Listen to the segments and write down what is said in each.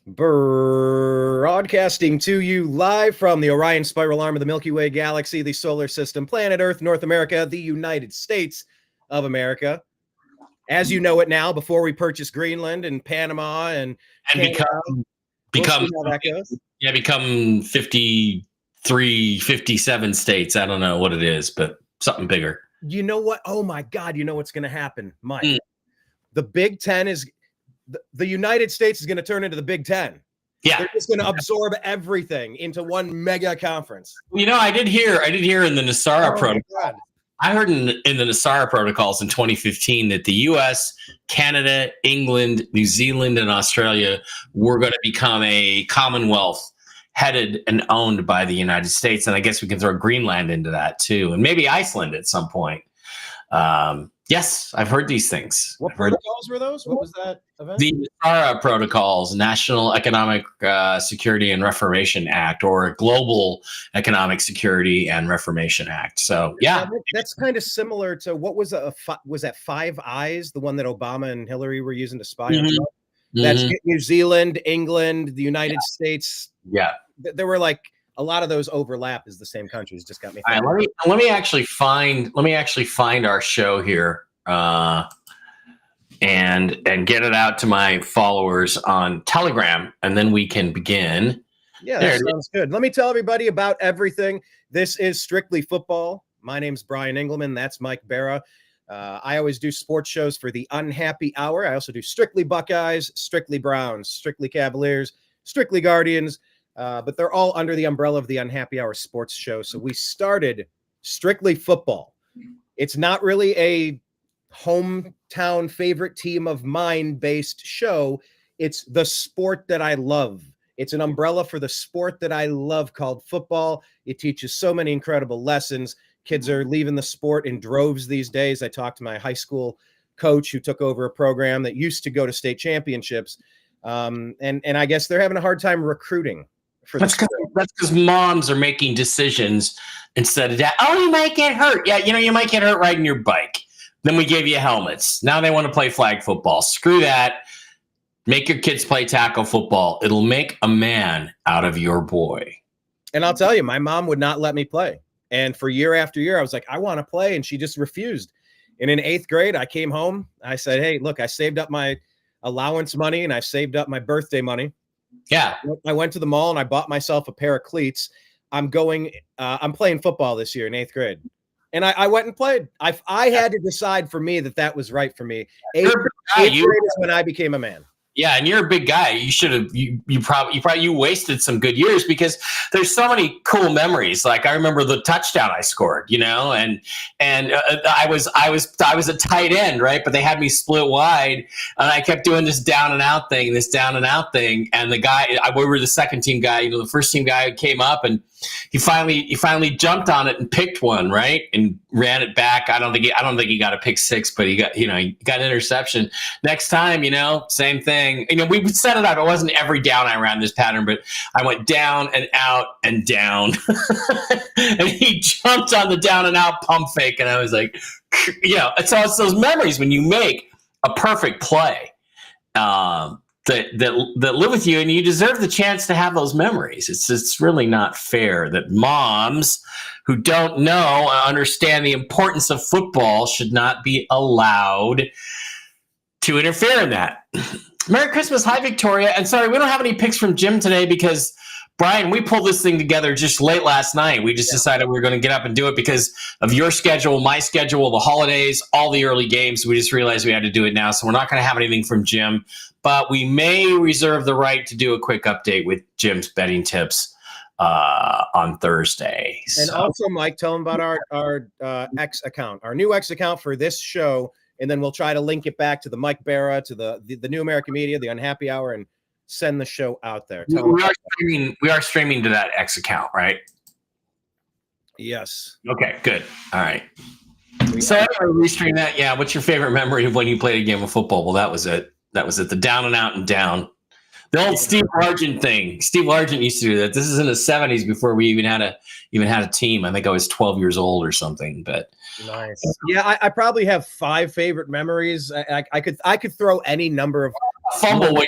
Broadcasting to you live from the Orion Spiral Arm of the Milky Way Galaxy, the solar system, planet Earth, North America, the United States of America. As you know it now, before we purchase Greenland and Panama and Canada, become 53, 57 states. I don't know what it is, but something bigger. You know what? Oh my God, you know what's going to happen, Mike. The Big Ten is the United States is going to turn into the Big Ten. Yeah, they're just going to absorb everything into one mega conference. You know, I did hear in the NASARA protocol. I heard in the NASARA protocols in 2015 that the U.S., Canada, England, New Zealand, and Australia were going to become a Commonwealth headed and owned by the United States. And I guess we can throw Greenland into that too, and maybe Iceland at some point. Yes, I've heard these things. What protocols were those? What was that event? The NASARA protocols, National Economic Security and Reformation Act, or Global Economic Security and Reformation Act. So, yeah. That's kind of similar to what was that Five Eyes, the one that Obama and Hillary were using to spy on Trump? That's New Zealand, England, the United States. Yeah. There were like a lot of those overlap as the same countries. Just got me thinking. All right, let me actually find our show here and get it out to my followers on Telegram, and then we can begin. Yeah, that sounds good. Let me tell everybody about everything. This is Strictly Football. My name's Brian Engelman. That's Mike Bara. I always do sports shows for the Unhappy Hour. I also do Strictly Buckeyes, Strictly Browns, Strictly Cavaliers, Strictly Guardians. But they're all under the umbrella of the Unhappy Hour sports show. So we started Strictly Football. It's not really a hometown favorite team of mine based show. It's the sport that I love. It's an umbrella for the sport that I love called football. It teaches so many incredible lessons. Kids are leaving the sport in droves these days. I talked to my high school coach who took over a program that used to go to state championships. And I guess they're having a hard time recruiting. That's because moms are making decisions instead of that. Oh, you might get hurt. Yeah, you might get hurt riding your bike. Then we gave you helmets. Now they want to play flag football. Screw that. Make your kids play tackle football. It'll make a man out of your boy. And I'll tell you, my mom would not let me play. And for year after year, I was like, I want to play. And she just refused. And in 8th grade, I came home. I said, hey, look, I saved up my allowance money and I saved up my birthday money. Yeah. I went to the mall and I bought myself a pair of cleats. I'm playing football this year in 8th grade. And I went and played. I had to decide for me that was right for me. 8th grade is when I became a man. Yeah, and you're a big guy. You should have. You probably wasted some good years because there's so many cool memories. Like I remember the touchdown I scored, and I was a tight end, right? But they had me split wide, and I kept doing this down and out thing, and the guy, we were the second team guy. The first team guy came up and he finally jumped on it and picked one, right, and ran it back. I don't think he got a pick six, but he got an interception. Next time, same thing. We would set it up. It wasn't every down I ran this pattern, but I went down and out and down, and he jumped on the down and out pump fake, and I was like, it's those memories when you make a perfect play. That live with you, and you deserve the chance to have those memories. It's really not fair that moms who don't know or understand the importance of football should not be allowed to interfere in that. Merry Christmas. Hi, Victoria. And sorry, we don't have any picks from Jim today because, Brian, we pulled this thing together just late last night. We just decided we were going to get up and do it because of your schedule, my schedule, the holidays, all the early games. We just realized we had to do it now. So we're not going to have anything from Jim, but we may reserve the right to do a quick update with Jim's betting tips on Thursday. And also, Mike, tell them about our X account, our new X account for this show. And then we'll try to link it back to the Mike Bara, to the New American Media, the Unhappy Hour, and send the show out there. We are streaming to that X account, right? Yes. Okay, good. All right. So restream that. Yeah. What's your favorite memory of when you played a game of football? Well, that was it. The down and out and down. The old Steve Largent thing. Steve Largent used to do that. This is in the 70s before we even had a team. I think I was 12 years old or something. But nice. Yeah, I probably have 5 favorite memories. I could throw any number of Fumble when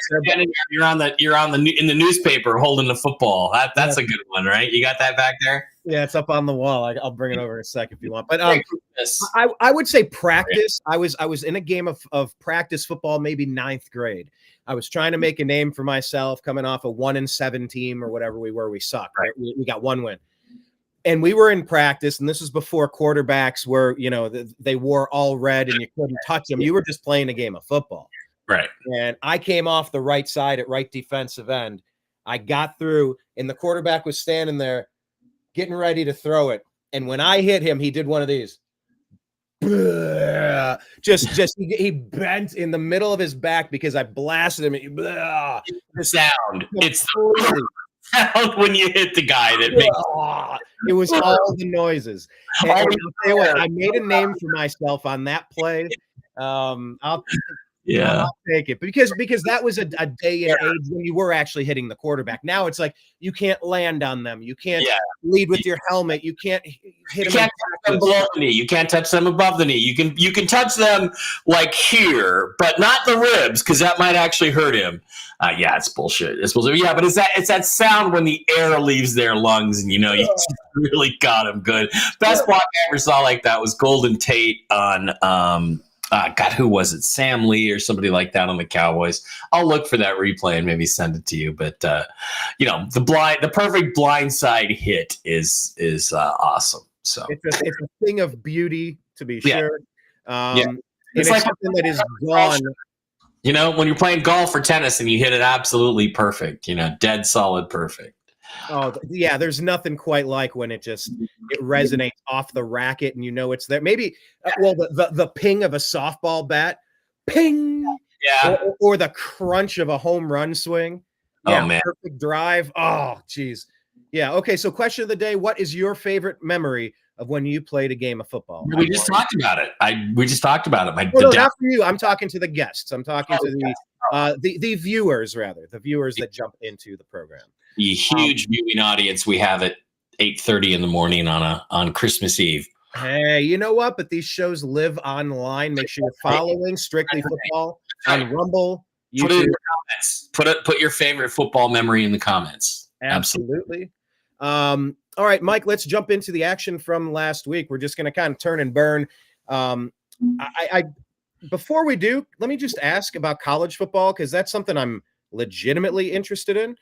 you're on the in the newspaper holding the football. That's a good one, right? You got that back there? Yeah, it's up on the wall. I'll bring it over in a sec if you want. But I would say practice. I was in a game of practice football, maybe 9th grade. I was trying to make a name for myself, coming off a 1-7 team or whatever we were. We sucked. Right? We got one win, and we were in practice. And this was before quarterbacks were, they wore all red and you couldn't touch them. You were just playing a game of football. Right. And I came off the right side at right defensive end. I got through, and the quarterback was standing there getting ready to throw it. And when I hit him, he did one of these. He bent in the middle of his back because I blasted him. The sound. It's the sound when you hit the guy that makes it was all the noises. And I'll tell you what, I made a name for myself on that play. I'll take it because that was a day and age when you were actually hitting the quarterback. Now it's like you can't land on them. You can't lead with your helmet. You can't hit them. Below the knee. You can't touch them above the knee. You can touch them like here, but not the ribs because that might actually hurt him. It's bullshit. It's bullshit. Yeah, but it's that sound when the air leaves their lungs and you really got him good. Best block I ever saw like that was Golden Tate on God, who was it? Sam Lee or somebody like that on the Cowboys. I'll look for that replay and maybe send it to you. But the perfect blindside hit is awesome. So it's a thing of beauty to be sure. It's like something that is gone. When you're playing golf or tennis and you hit it absolutely perfect. Dead solid perfect. Oh yeah, there's nothing quite like when it resonates off the racket and it's there. Maybe the ping of a softball bat, ping, or the crunch of a home run swing. Oh man, perfect drive. Oh geez, yeah. Okay, so question of the day: what is your favorite memory of when you played a game of football? We just talked about it. We just talked about it. Not for you. I'm talking to the guests. I'm talking to the viewers, rather, the viewers that jump into the program. The huge viewing audience we have at 8:30 in the morning on Christmas Eve. Hey, you know what? But these shows live online. Make sure you're following Strictly Football on Rumble. YouTube. Put it in the comments. Put your favorite football memory in the comments. Absolutely. All right, Mike, let's jump into the action from last week. We're just going to kind of turn and burn. Before we do, let me just ask about college football because that's something I'm legitimately interested in.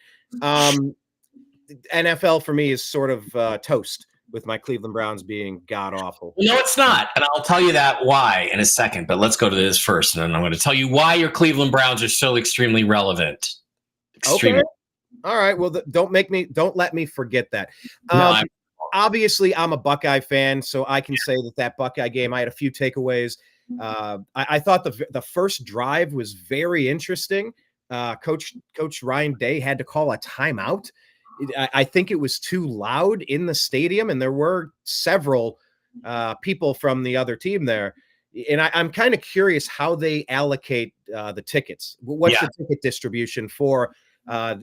NFL for me is sort of toast with my Cleveland Browns being god awful. No, it's not. And I'll tell you that why in a second, but let's go to this first. And then I'm going to tell you why your Cleveland Browns are so extremely relevant. Okay. All right. Well, don't let me forget that. Obviously I'm a Buckeye fan, so I can say that Buckeye game, I had a few takeaways. I thought the first drive was very interesting. Coach Ryan Day had to call a timeout. I think it was too loud in the stadium, and there were several people from the other team there. And I'm kind of curious how they allocate the tickets. What's the ticket distribution for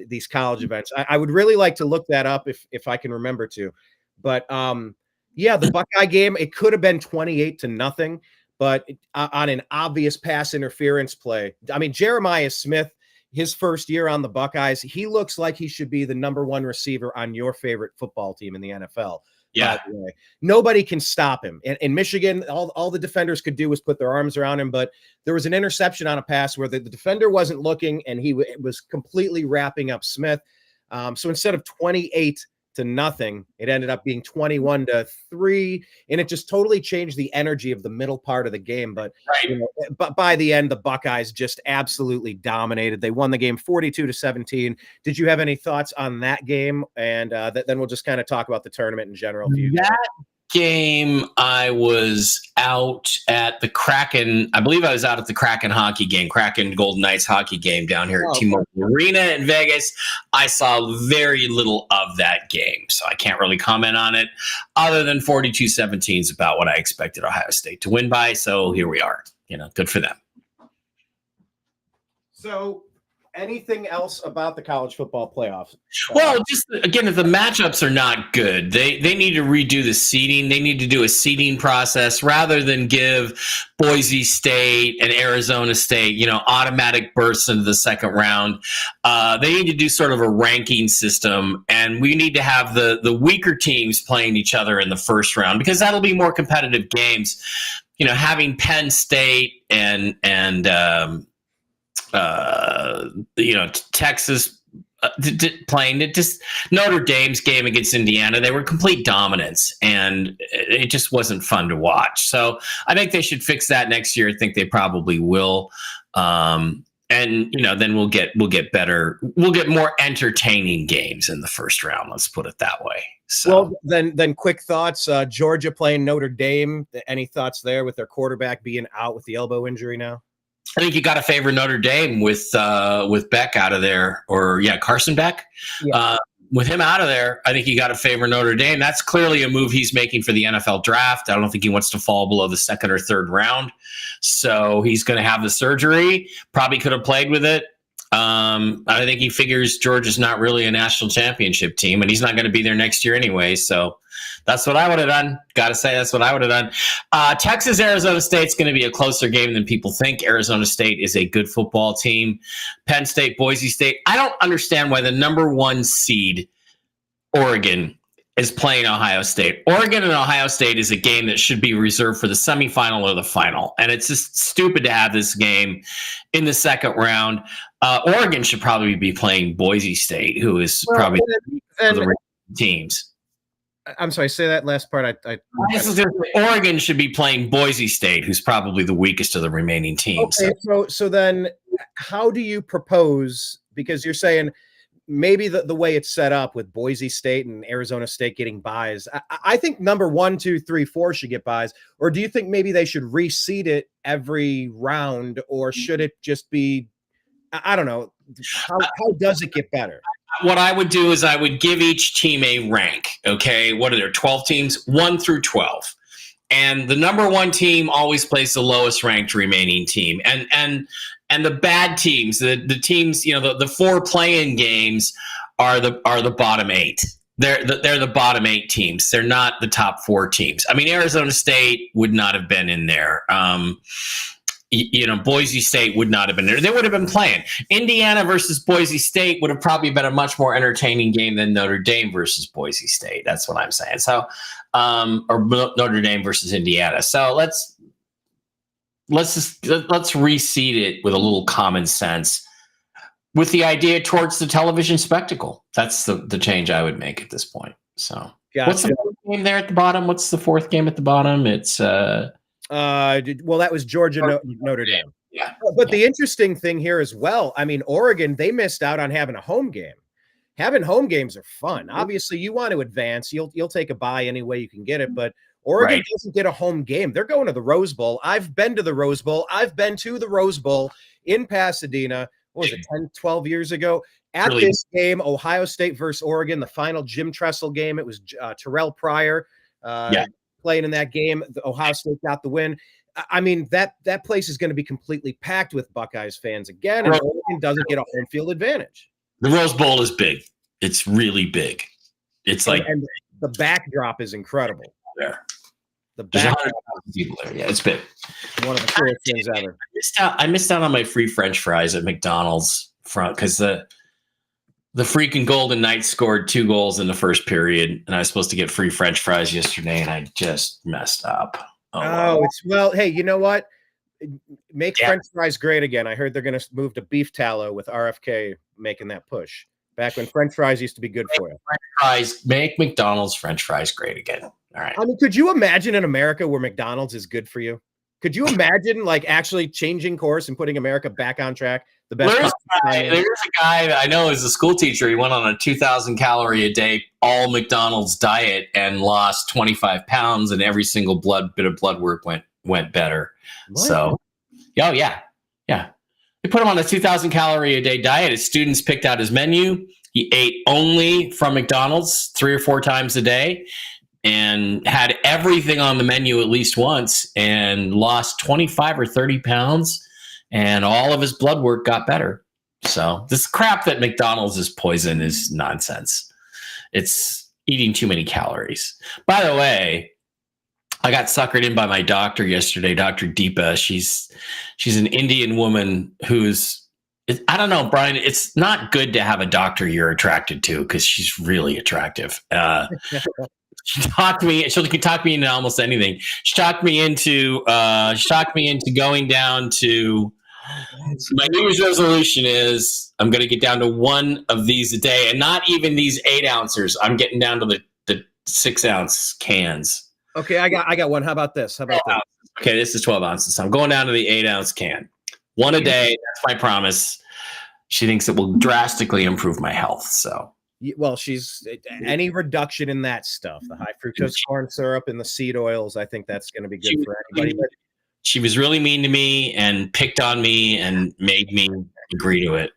these college events? I would really like to look that up if I can remember to. But the Buckeye game, it could have been 28-0, but on an obvious pass interference play. I mean, Jeremiah Smith, his first year on the Buckeyes, he looks like he should be the number one receiver on your favorite football team in the NFL. Yeah. Nobody can stop him. In Michigan, all the defenders could do was put their arms around him, but there was an interception on a pass where the defender wasn't looking and he was completely wrapping up Smith. So instead of 28-0, it ended up being 21-3, and it just totally changed the energy of the middle part of the game. But but by the end, the Buckeyes just absolutely dominated. They won the game 42-17. Did you have any thoughts on that game? And then we'll just kind of talk about the tournament in general. That game, I was out at the Kraken. I believe I was out at the Kraken hockey game, Kraken Golden Knights hockey game down here at T-Mobile Arena in Vegas. I saw very little of that game, so I can't really comment on it other than 42-17 is about what I expected Ohio State to win by. So here we are. Good for them. So anything else about the college football playoffs? Well, just again, the matchups are not good. They need to redo the seeding. They need to do a seeding process rather than give Boise State and Arizona State, automatic bursts into the second round. They need to do sort of a ranking system, and we need to have the weaker teams playing each other in the first round because that'll be more competitive games. Having Penn State and Texas playing it, just Notre Dame's game against Indiana, they were complete dominance, and it just wasn't fun to watch. So I think they should fix that next year. I think they probably will. And then we'll get better. We'll get more entertaining games in the first round. Let's put it that way. So well, then quick thoughts. Georgia playing Notre Dame. Any thoughts there with their quarterback being out with the elbow injury now? I think you got to favor Notre Dame with Beck out of there, or Carson Beck. Yeah. With him out of there, I think you got to favor Notre Dame. That's clearly a move he's making for the NFL draft. I don't think he wants to fall below the second or third round. So he's going to have the surgery. Probably could have played with it. I think he figures Georgia's not really a national championship team, and he's not going to be there next year anyway. So that's what I would have done. Got to say, that's what I would have done. Texas, Arizona State's going to be a closer game than people think. Arizona State is a good football team. Penn State, Boise State. I don't understand why the number 1 seed, Oregon, is playing Ohio State. Oregon and Ohio State is a game that should be reserved for the semifinal or the final. And it's just stupid to have this game in the second round. Oregon should probably be playing Boise State, who is probably the teams. I'm sorry, say that last part. Oregon should be playing Boise State, who's probably the weakest of the remaining teams. Okay, so then how do you propose, because you're saying maybe the way it's set up with Boise State and Arizona State getting buys, I think number 1, 2, 3, 4 should get buys, or do you think maybe they should reseed it every round, or should it just be, I don't know, how does it get better? What I would do is I would give each team a rank. Okay, what are there? 12 teams, 1 through 12, and the number 1 team always plays the lowest ranked remaining team, and the bad teams, the teams, the 4 play-in games are the bottom 8. They're the bottom 8 teams. They're not the top 4 teams. I mean, Arizona State would not have been in there. Boise State would not have been there. They would have been playing. Indiana versus Boise State would have probably been a much more entertaining game than Notre Dame versus Boise State. That's what I'm saying. So, or Notre Dame versus Indiana. So let's reseed it with a little common sense, with the idea towards the television spectacle. That's the change I would make at this point. So, gotcha. What's the 4th game there at the bottom? What's the 4th game at the bottom? It's well, that was Georgia, Notre Dame. Yeah. But the interesting thing here as well, I mean, Oregon, they missed out on having a home game. Having home games are fun. Obviously, you want to advance. You'll take a bye any way you can get it, but Oregon doesn't get a home game. They're going to the Rose Bowl. I've been to the Rose Bowl. I've been to the Rose Bowl in Pasadena. What was it, 10, 12 years ago? At this game, Ohio State versus Oregon, the final Jim Tressel game, it was Terrell Pryor playing in that game. The Ohio State got the win. I mean, that place is going to be completely packed with Buckeyes fans again, and Oregon doesn't get a home field advantage. The Rose Bowl is big. It's really big. It's and the backdrop is incredible. There. The backdrop, people there. Yeah, it's big. One of the coolest things ever. I missed out on my free French fries at McDonald's front because the freaking Golden Knights scored 2 goals in the first period, and I was supposed to get free French fries yesterday, and I just messed up. Well, hey, you know what? Make French fries great again. I heard they're going to move to beef tallow with RFK making that push. Back when French fries used to be good for you. Make McDonald's French fries great again. All right. I mean, could you imagine in America where McDonald's is good for you? Could you imagine actually changing course and putting America back on track? There's a guy that I know is a school teacher. He went on a 2,000 calorie a day all McDonald's diet and lost 25 pounds, and every single bit of blood work went better. What? So, yeah. They put him on a 2,000 calorie a day diet. His students picked out his menu. He ate only from McDonald's 3 or 4 times a day and had everything on the menu at least once, and lost 25 or 30 pounds, and all of his blood work got better. So this crap that McDonald's is poison is nonsense. It's eating too many calories. By the way, I got suckered in by my doctor yesterday, Dr. Deepa. She's an Indian woman I don't know, Brian, it's not good to have a doctor you're attracted to because she's really attractive. She talked me. She can talk me into almost anything. She talked me into going down to. My New Year's resolution is I'm going to get down to one of these a day, and not even these 8-ounces. I'm getting down to the 6-ounce cans. Okay, I got one. How about this? Okay, this is 12 ounces. So I'm going down to the 8-ounce can. One a day. That's my promise. She thinks it will drastically improve my health. So. Well, any reduction in that stuff, the high fructose corn syrup and the seed oils, I think that's going to be good for anybody. She was really mean to me and picked on me and made me agree to it.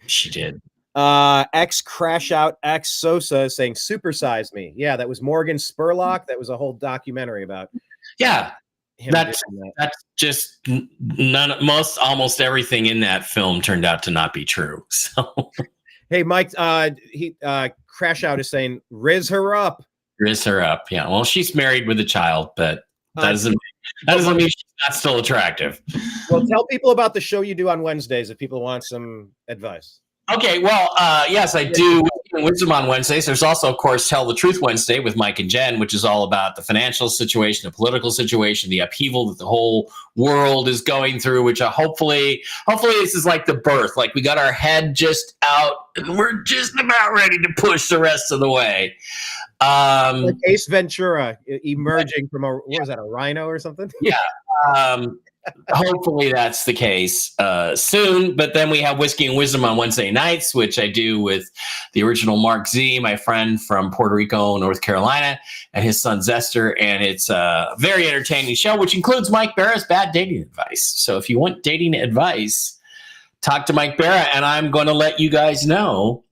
She did. X Crash Out X Sosa is saying supersize me. Yeah, that was Morgan Spurlock. That was a whole documentary about. Yeah, that's just almost everything in that film turned out to not be true. So. Hey, Mike, Crash Out is saying, riz her up. Riz her up, yeah. Well, she's married with a child, but that doesn't mean she's not still attractive. Well, tell people about the show you do on Wednesdays if people want some advice. Okay, well, yes, I do Wisdom on Wednesdays. There's also, of course, Tell the Truth Wednesday with Mike and Jen, which is all about the financial situation, the political situation, the upheaval that the whole world is going through, which hopefully this is like the birth. Like we got our head just out and we're just about ready to push the rest of the way. Like Ace Ventura emerging from a rhino or something? Yeah. Hopefully that's the case soon. But then we have Whiskey and Wisdom on Wednesday nights, which I do with the original Mark Z, my friend from Puerto Rico, North Carolina, and his son Zester. And it's a very entertaining show, which includes Mike Bara's bad dating advice. So if you want dating advice, talk to Mike Bara. And I'm going to let you guys know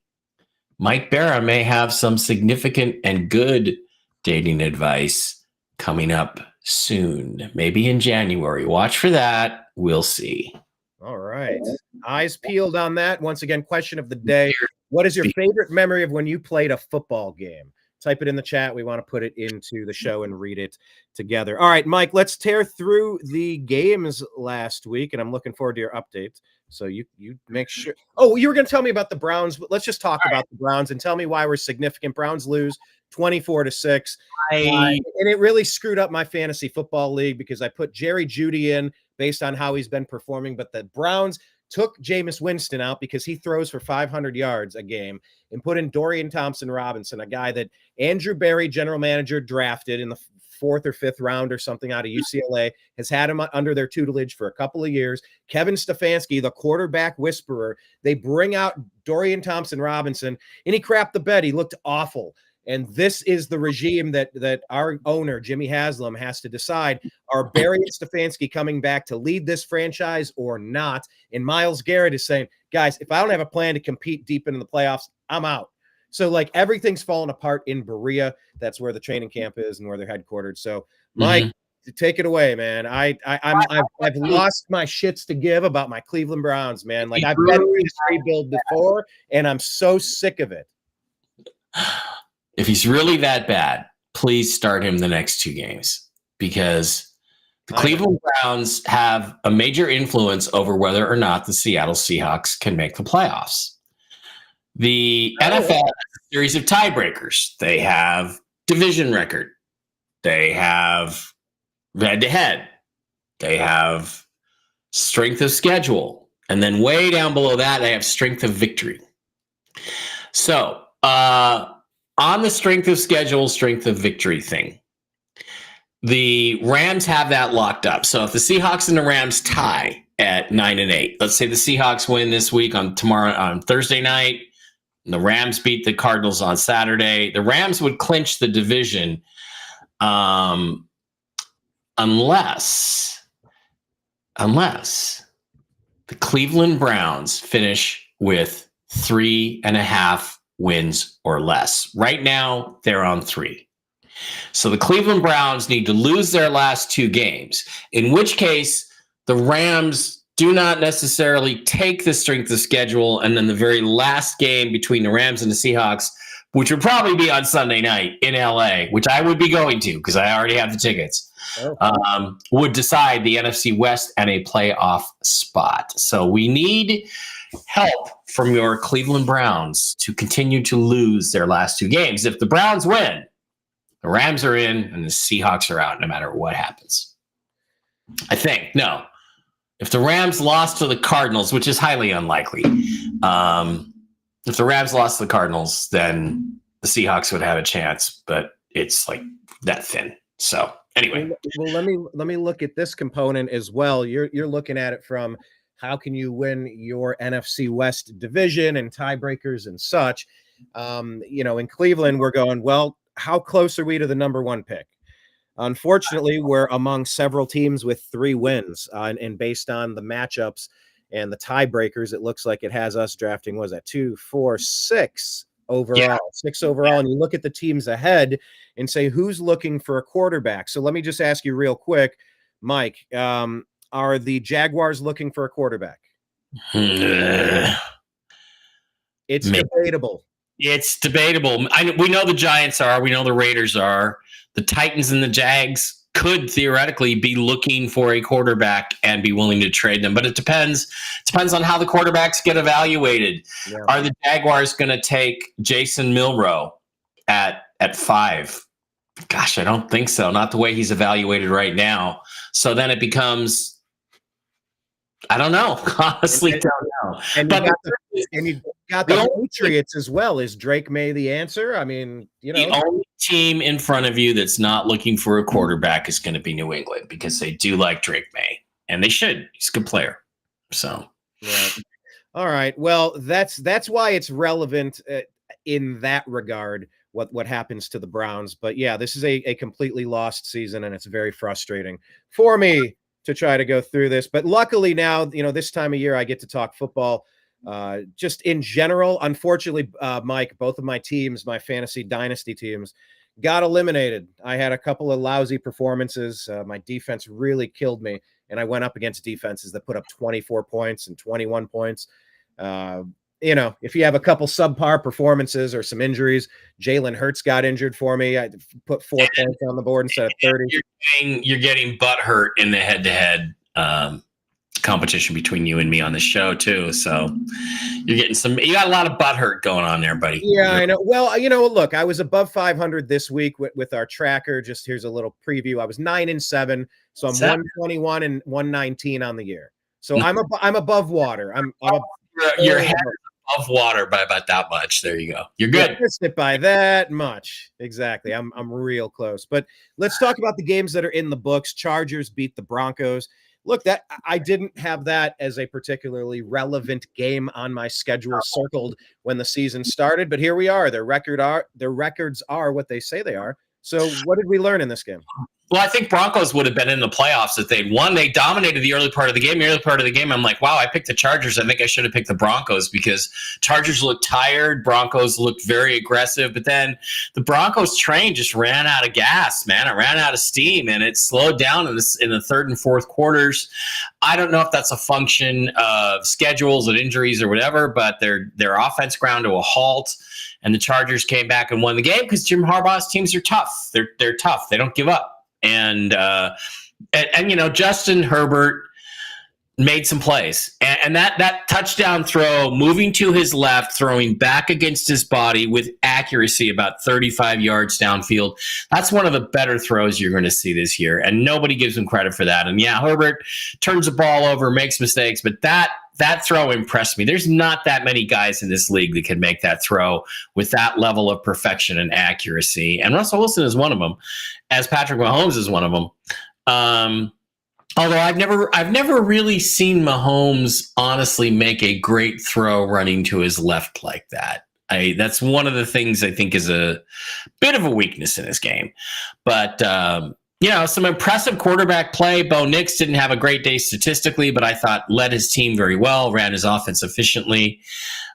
Mike Bara may have some significant and good dating advice coming up soon, maybe in January. Watch for that. We'll see. All right. Eyes peeled on that. Once again, question of the day. What is your favorite memory of when you played a football game? Type it in the chat. We want to put it into the show and read it together. All right, Mike, let's tear through the games last week, and I'm looking forward to your updates. So you make sure. Oh, you were going to tell me about the Browns, but let's just talk about the Browns and tell me why we're significant. Browns lose 24-6. And it really screwed up my fantasy football league because I put Jerry Jeudy in based on how he's been performing, but the Browns took Jameis Winston out because he throws for 500 yards a game and put in Dorian Thompson-Robinson, a guy that Andrew Berry, general manager, drafted in the 4th or 5th round or something out of UCLA, has had him under their tutelage for a couple of years. Kevin Stefanski, the quarterback whisperer, they bring out Dorian Thompson-Robinson, and he crapped the bed. He looked awful. And this is the regime that our owner, Jimmy Haslam, has to decide. Are Barry and Stefanski coming back to lead this franchise or not? And Myles Garrett is saying, guys, if I don't have a plan to compete deep into the playoffs, I'm out. So, like, everything's falling apart in Berea. That's where the training camp is and where they're headquartered. So, Mike, take it away, man. I've lost my shits to give about my Cleveland Browns, man. Like, I've been through this rebuild before, and I'm so sick of it. If he's really that bad, please start him the next 2 games because the Cleveland Browns have a major influence over whether or not the Seattle Seahawks can make the playoffs. The NFL has a series of tiebreakers. They have division record. They have head-to-head. They have strength of schedule. And then way down below that, they have strength of victory. So, on the strength of schedule, strength of victory thing, the Rams have that locked up. So if the Seahawks and the Rams tie at 9-8, let's say the Seahawks win this week on Thursday night, and the Rams beat the Cardinals on Saturday, the Rams would clinch the division unless the Cleveland Browns finish with 3.5 wins or less. Right now, they're on 3. So the Cleveland Browns need to lose their last 2 games, in which case the Rams do not necessarily take the strength of schedule and then the very last game between the Rams and the Seahawks, which would probably be on Sunday night in LA, which I would be going to because I already have the tickets, would decide the NFC West and a playoff spot. So we need help from your Cleveland Browns to continue to lose their last two games. If the Browns win, the Rams are in and the Seahawks are out no matter what happens. I think. No. If the Rams lost to the Cardinals, which is highly unlikely, if the Rams lost to the Cardinals, then the Seahawks would have a chance, but it's like that thin. So anyway. Well, let me look at this component as well. You're looking at it from how can you win your NFC West division and tiebreakers and such. In Cleveland, we're going, well, how close are we to the number one pick? Unfortunately, we're among several teams with 3 wins, and based on the matchups and the tiebreakers, it looks like it has us drafting, was that 2, 4, 6 overall, 6 overall. And you look at the teams ahead and say, who's looking for a quarterback? So let me just ask you real quick, Mike, are the Jaguars looking for a quarterback? It's debatable. It's debatable. We know the Giants are. We know the Raiders are. The Titans and the Jags could theoretically be looking for a quarterback and be willing to trade them. But it depends. It depends on how the quarterbacks get evaluated. Yeah. Are the Jaguars going to take Jason Milroe at 5? Gosh, I don't think so. Not the way he's evaluated right now. So then it becomes, I don't know. Honestly, don't know. And you got the Patriots as well. Is Drake May the answer? I mean, the only team in front of you that's not looking for a quarterback is going to be New England because they do like Drake May, and they should. He's a good player. So, right. All right. Well, that's why it's relevant in that regard. What happens to the Browns? But yeah, this is a completely lost season, and it's very frustrating for me to try to go through this. But luckily now, this time of year, I get to talk football. Just in general, unfortunately, Mike, both of my teams, my fantasy dynasty teams, got eliminated. I had a couple of lousy performances. My defense really killed me, and I went up against defenses that put up 24 points and 21 points. If you have a couple subpar performances or some injuries, Jalen Hurts got injured for me. I put 4 points on the board instead of 30. You're getting butt hurt in the head-to-head competition between you and me on the show too. So you got a lot of butt hurt going on there, buddy. Yeah, I know. Well, look, I was above 500 this week with our tracker. Just here's a little preview. I was 9-7. So I'm 121 and 119 on the year. So I'm above water. Your head is above water by about that much. There you go. You're good. I missed it by that much. Exactly. I'm real close. But let's talk about the games that are in the books. Chargers beat the Broncos. Look, that I didn't have that as a particularly relevant game on my schedule circled when the season started, but here we are. Their records are what they say they are. So what did we learn in this game? Well, I think Broncos would have been in the playoffs if they'd won. They dominated the early part of the game. I'm like, wow, I picked the Chargers. I think I should have picked the Broncos because Chargers looked tired. Broncos looked very aggressive. But then the Broncos train just ran out of gas, man. It ran out of steam, and it slowed down in the third and fourth quarters. I don't know if that's a function of schedules and injuries or whatever, but their offense ground to a halt. And the Chargers came back and won the game because Jim Harbaugh's teams are tough. They're tough. They don't give up. And Justin Herbert made some plays, and that touchdown throw, moving to his left, throwing back against his body with accuracy about 35 yards downfield. That's one of the better throws you're going to see this year, and nobody gives him credit for that. And yeah, Herbert turns the ball over, makes mistakes, but that throw impressed me. There's not that many guys in this league that can make that throw with that level of perfection and accuracy. And Russell Wilson is one of them, as Patrick Mahomes is one of them. Although I've never really seen Mahomes honestly make a great throw running to his left like that. That's one of the things I think is a bit of a weakness in his game. But some impressive quarterback play. Bo Nix didn't have a great day statistically, but I thought led his team very well, ran his offense efficiently.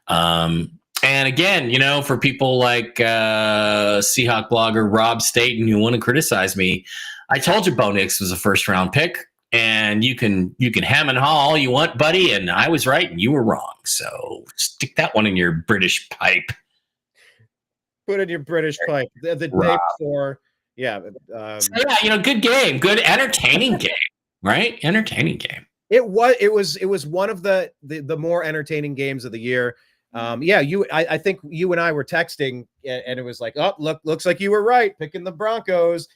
And again, for people like Seahawk blogger Rob Staten who want to criticize me, I told you Bo Nix was a first-round pick, and you can hem and haw all you want, buddy. And I was right and you were wrong. So stick that one in your British pipe. Put in your British pipe. The day before, yeah. So yeah, good game, good entertaining game, right? Entertaining game. It was one of the more entertaining games of the year. I think you and I were texting, and it was like, oh, looks like you were right, picking the Broncos.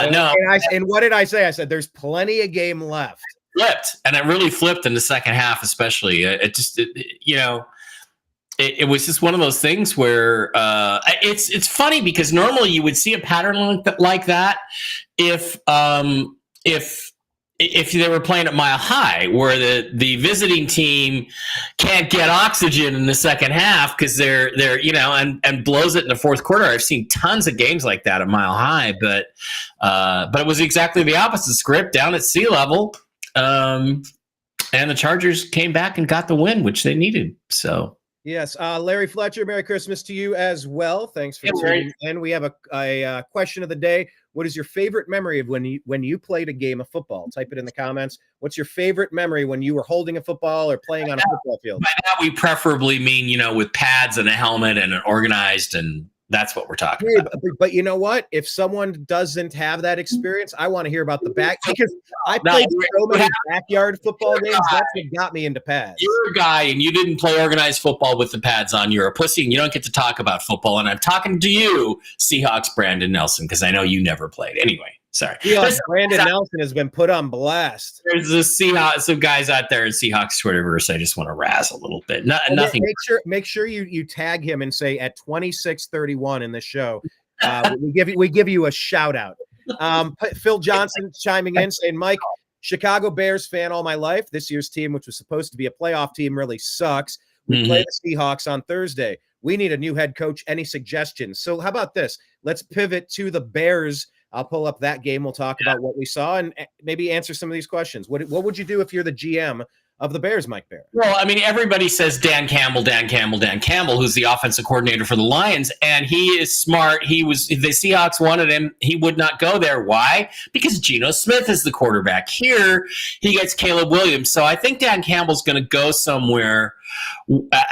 Yeah, And what did I say? I said, there's plenty of game left. Flipped, and it really flipped in the second half, especially. It was just one of those things where it's funny because normally you would see a pattern like that if they were playing at Mile High, where the visiting team can't get oxygen in the second half because they're and blows it in the fourth quarter. I've seen tons of games like that at Mile High, but it was exactly the opposite script down at sea level, and the Chargers came back and got the win, which they needed. So. Yes, Larry Fletcher, Merry Christmas to you as well. Thanks for tuning in. We have a question of the day. What is your favorite memory of when you played a game of football? Type it in the comments. What's your favorite memory when you were holding a football or playing on a football field? By that we preferably mean, with pads and a helmet and an organized, and that's what we're talking about. But you know what? If someone doesn't have that experience, I want to hear about the back, because I played so many backyard football games. That's what got me into pads. You're a guy and you didn't play organized football with the pads on. You're a pussy and you don't get to talk about football. And I'm talking to you, Seahawks Brandon Nelson, because I know you never played. Anyway, sorry. Brandon Nelson has been put on blast. There's some guys out there in Seahawks Twitterverse I just want to razz a little bit. Nothing. Make sure you tag him and say at 26:31 in the show. We give you a shout out. Phil Johnson chiming in saying, Mike, Chicago Bears fan all my life. This year's team, which was supposed to be a playoff team, really sucks. We play the Seahawks on Thursday. We need a new head coach. Any suggestions? So how about this? Let's pivot to the Bears. I'll pull up that game. We'll talk about what we saw and maybe answer some of these questions. What would you do if you're the GM of the Bears, Mike Bara? Well, I mean, everybody says Dan Campbell, who's the offensive coordinator for the Lions, and he is smart. The Seahawks wanted him. He would not go there. Why? Because Geno Smith is the quarterback. Here, he gets Caleb Williams. So I think Dan Campbell's going to go somewhere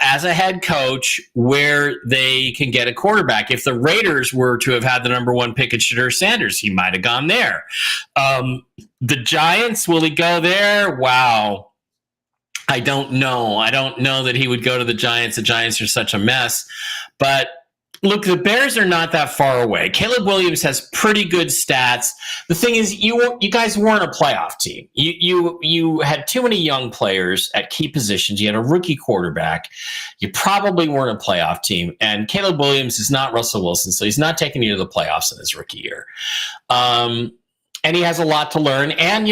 as a head coach where they can get a quarterback. If the Raiders were to have had the number one pick at Shadur Sanders, he might have gone there. The Giants, will he go there? Wow. I don't know. I don't know that he would go to the Giants. The Giants are such a mess. But look, the Bears are not that far away. Caleb Williams has pretty good stats. The thing is, you guys weren't a playoff team. You had too many young players at key positions. You had a rookie quarterback. You probably weren't a playoff team. And Caleb Williams is not Russell Wilson, so he's not taking you to the playoffs in his rookie year. And he has a lot to learn. And,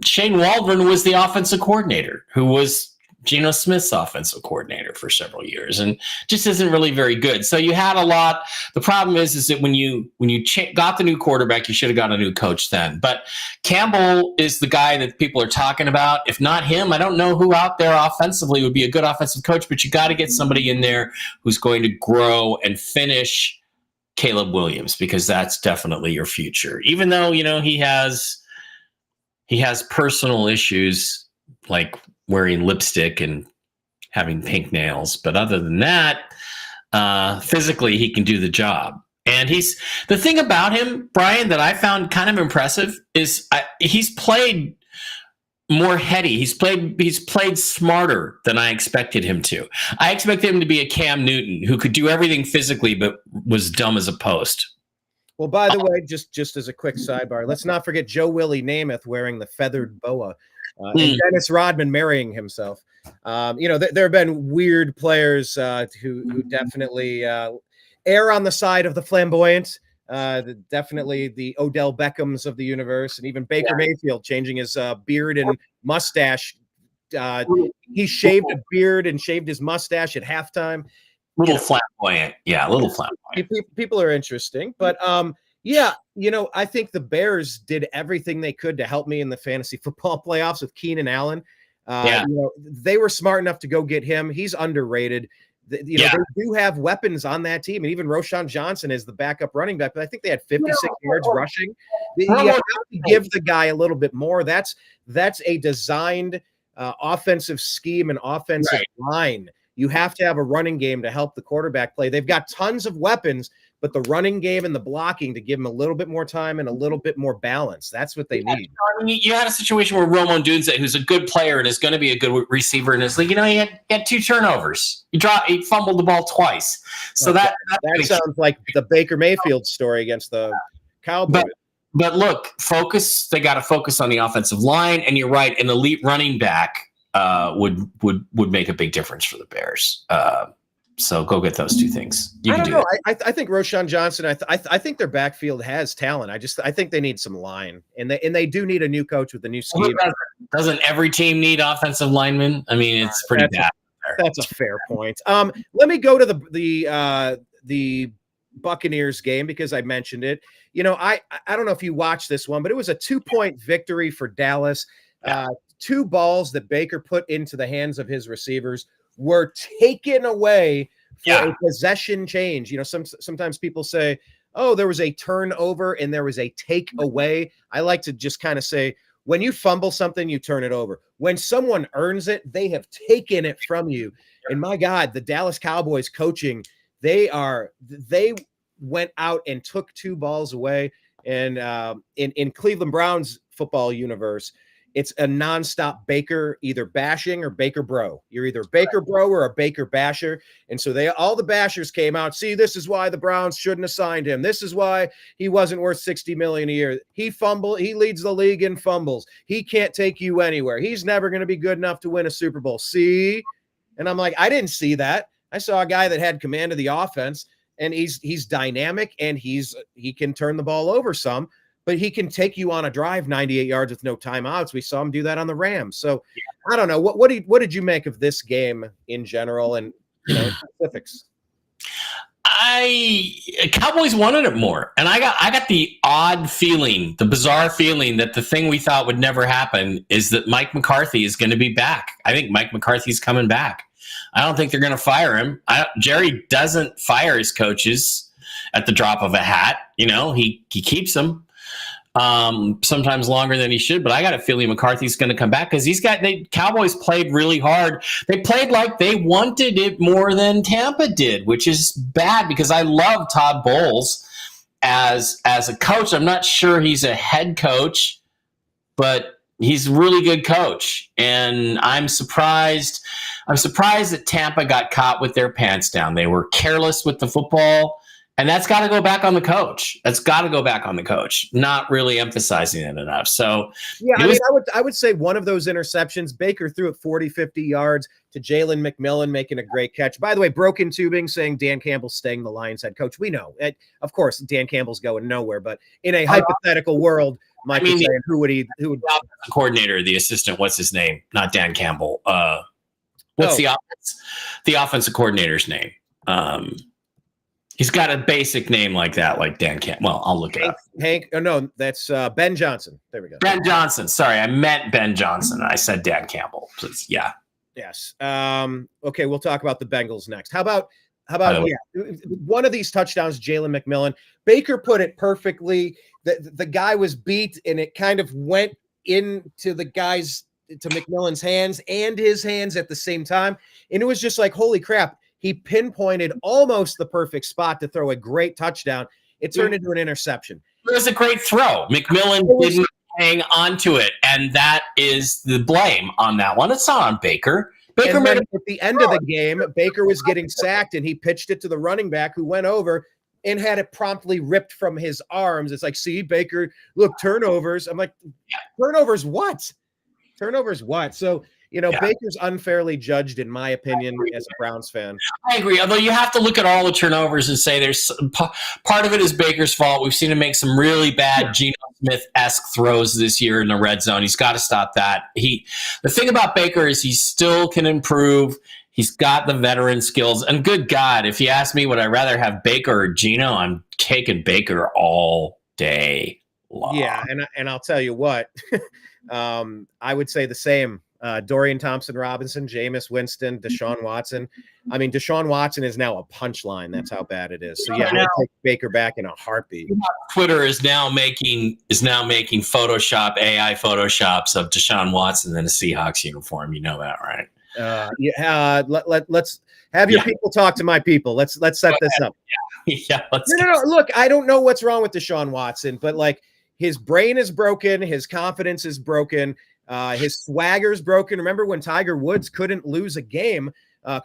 Shane Waldron was the offensive coordinator who was Geno Smith's offensive coordinator for several years and just isn't really very good. So you had a lot. The problem is that when you got the new quarterback, you should have got a new coach then. But Campbell is the guy that people are talking about. If not him, I don't know who out there offensively would be a good offensive coach, but you got to get somebody in there who's going to grow and finish Caleb Williams, because that's definitely your future. Even though, he has personal issues like wearing lipstick and having pink nails. But other than that, physically, he can do the job. And the thing about him, Brian, that I found kind of impressive is he's played more heady. He's played smarter than I expected him to. I expected him to be a Cam Newton who could do everything physically, but was dumb as a post. Well, by the way, just as a quick sidebar, let's not forget Joe Willie Namath wearing the feathered boa, and Dennis Rodman marrying himself. There have been weird players who definitely err on the side of the flamboyant. Definitely the Odell Beckhams of the universe, and even Baker Mayfield changing his beard and mustache. He shaved a beard and shaved his mustache at halftime. Little flamboyant. Yeah, a little flamboyant. People are interesting. But, I think the Bears did everything they could to help me in the fantasy football playoffs with Keenan Allen. They were smart enough to go get him. He's underrated. They do have weapons on that team, and even Roshan Johnson is the backup running back. But I think they had 56 yards rushing. You have to give the guy a little bit more. That's a designed offensive scheme and offensive line. You have to have a running game to help the quarterback play. They've got tons of weapons, but the running game and the blocking to give them a little bit more time and a little bit more balance. That's what they need. I mean, you had a situation where Romo Dunze, who's a good player and is going to be a good receiver in his league, he had 2 turnovers. He fumbled the ball twice. So that sounds like the Baker Mayfield story against the Cowboys. But look, focus. They got to focus on the offensive line, and you're right. An elite running back would make a big difference for the Bears. So go get those 2 things. I don't know. I think Roshan Johnson. I think their backfield has talent. I think they need some line, and they do need a new coach with a new scheme. Doesn't every team need offensive linemen? I mean, it's pretty bad. That's a fair point. Let me go to the Buccaneers game because I mentioned it. I don't know if you watched this one, but it was a 2-point victory for Dallas. 2 balls that Baker put into the hands of his receivers were taken away for a possession change. Sometimes people say, oh, there was a turnover and there was a take away. I like to just kind of say, when you fumble something, you turn it over. When someone earns it, they have taken it from you. And my God, the Dallas Cowboys coaching, they went out and took 2 balls away. And in Cleveland Browns football universe, it's a nonstop Baker either bashing or Baker bro. You're either Baker bro or a Baker basher. And so all the bashers came out. See, this is why the Browns shouldn't have signed him. This is why he wasn't worth $60 million a year. He leads the league in fumbles. He can't take you anywhere. He's never going to be good enough to win a Super Bowl. See? And I'm like, I didn't see that. I saw a guy that had command of the offense, and he's dynamic, and he can turn the ball over some. But he can take you on a drive 98 yards with no timeouts. We saw him do that on the Rams. So I don't know. What did you make of this game in general and specifics? Cowboys wanted it more. And I got the odd feeling, the bizarre feeling that the thing we thought would never happen is that Mike McCarthy is going to be back. I think Mike McCarthy's coming back. I don't think they're going to fire him. Jerry doesn't fire his coaches at the drop of a hat. He keeps them. Sometimes longer than he should, but I got a feeling McCarthy's going to come back because Cowboys played really hard. They played like they wanted it more than Tampa did, which is bad because I love Todd Bowles as a coach. I'm not sure he's a head coach, but he's a really good coach. And I'm surprised that Tampa got caught with their pants down. They were careless with the football. And that's got to go back on the coach. Not really emphasizing it enough. So, I would say one of those interceptions, Baker threw it 40, 50 yards to Jalen McMillan, making a great catch. By the way, broken tubing saying Dan Campbell's staying the Lions head coach. We know. Of course, Dan Campbell's going nowhere, but in a hypothetical world, Mike is saying who would the coordinator, the assistant, what's his name? Not Dan Campbell. What's the offensive coordinator's name? He's got a basic name like that, like Dan Campbell. Well, I'll look it up. That's Ben Johnson. There we go. Ben Johnson. Sorry, I meant Ben Johnson. I said Dan Campbell. Please. Yeah. Yes. Okay, we'll talk about the Bengals next. How about one of these touchdowns, Jalen McMillan. Baker put it perfectly. The guy was beat, and it kind of went into to McMillan's hands and his hands at the same time. And it was just like, holy crap. He pinpointed almost the perfect spot to throw a great touchdown. It turned into an interception. It was a great throw. McMillan didn't hang on to it, and that is the blame on that one. It's not on Baker. At the end of the game, Baker was getting sacked, and he pitched it to the running back who went over and had it promptly ripped from his arms. It's like, see, Baker, look, turnovers. I'm like, turnovers what? So, Baker's unfairly judged, in my opinion, as a Browns fan. I agree. Although you have to look at all the turnovers and say there's part of it is Baker's fault. We've seen him make some really bad Geno Smith-esque throws this year in the red zone. He's got to stop that. The thing about Baker is he still can improve. He's got the veteran skills. And good God, if you ask me, would I rather have Baker or Geno? I'm taking Baker all day long. Yeah, and I'll tell you what, I would say the same Dorian Thompson-Robinson, Jameis Winston, Deshaun Watson. I mean, Deshaun Watson is now a punchline. That's how bad it is. So yeah, I'll take Baker back in a heartbeat. Twitter is now making Photoshop AI Photoshops of Deshaun Watson in a Seahawks uniform. You know that, right? Let's have your people talk to my people. Let's set this up. Yeah. No. Look, I don't know what's wrong with Deshaun Watson, but like his brain is broken, his confidence is broken, his swagger's broken. Remember when Tiger Woods couldn't lose a game,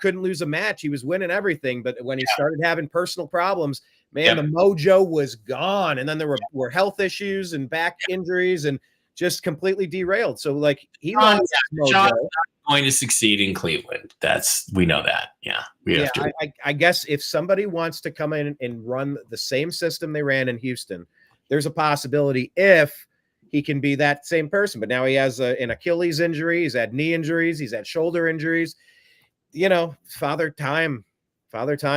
couldn't lose a match? He was winning everything, but when he started having personal problems, man, the mojo was gone. And then there were health issues and back injuries and just completely derailed. So like he lost his mojo. Going to succeed in Cleveland. We know that. Yeah. I guess if somebody wants to come in and run the same system they ran in Houston, there's a possibility if he can be that same person. But now he has an Achilles injury. He's had knee injuries. He's had shoulder injuries. You know, father time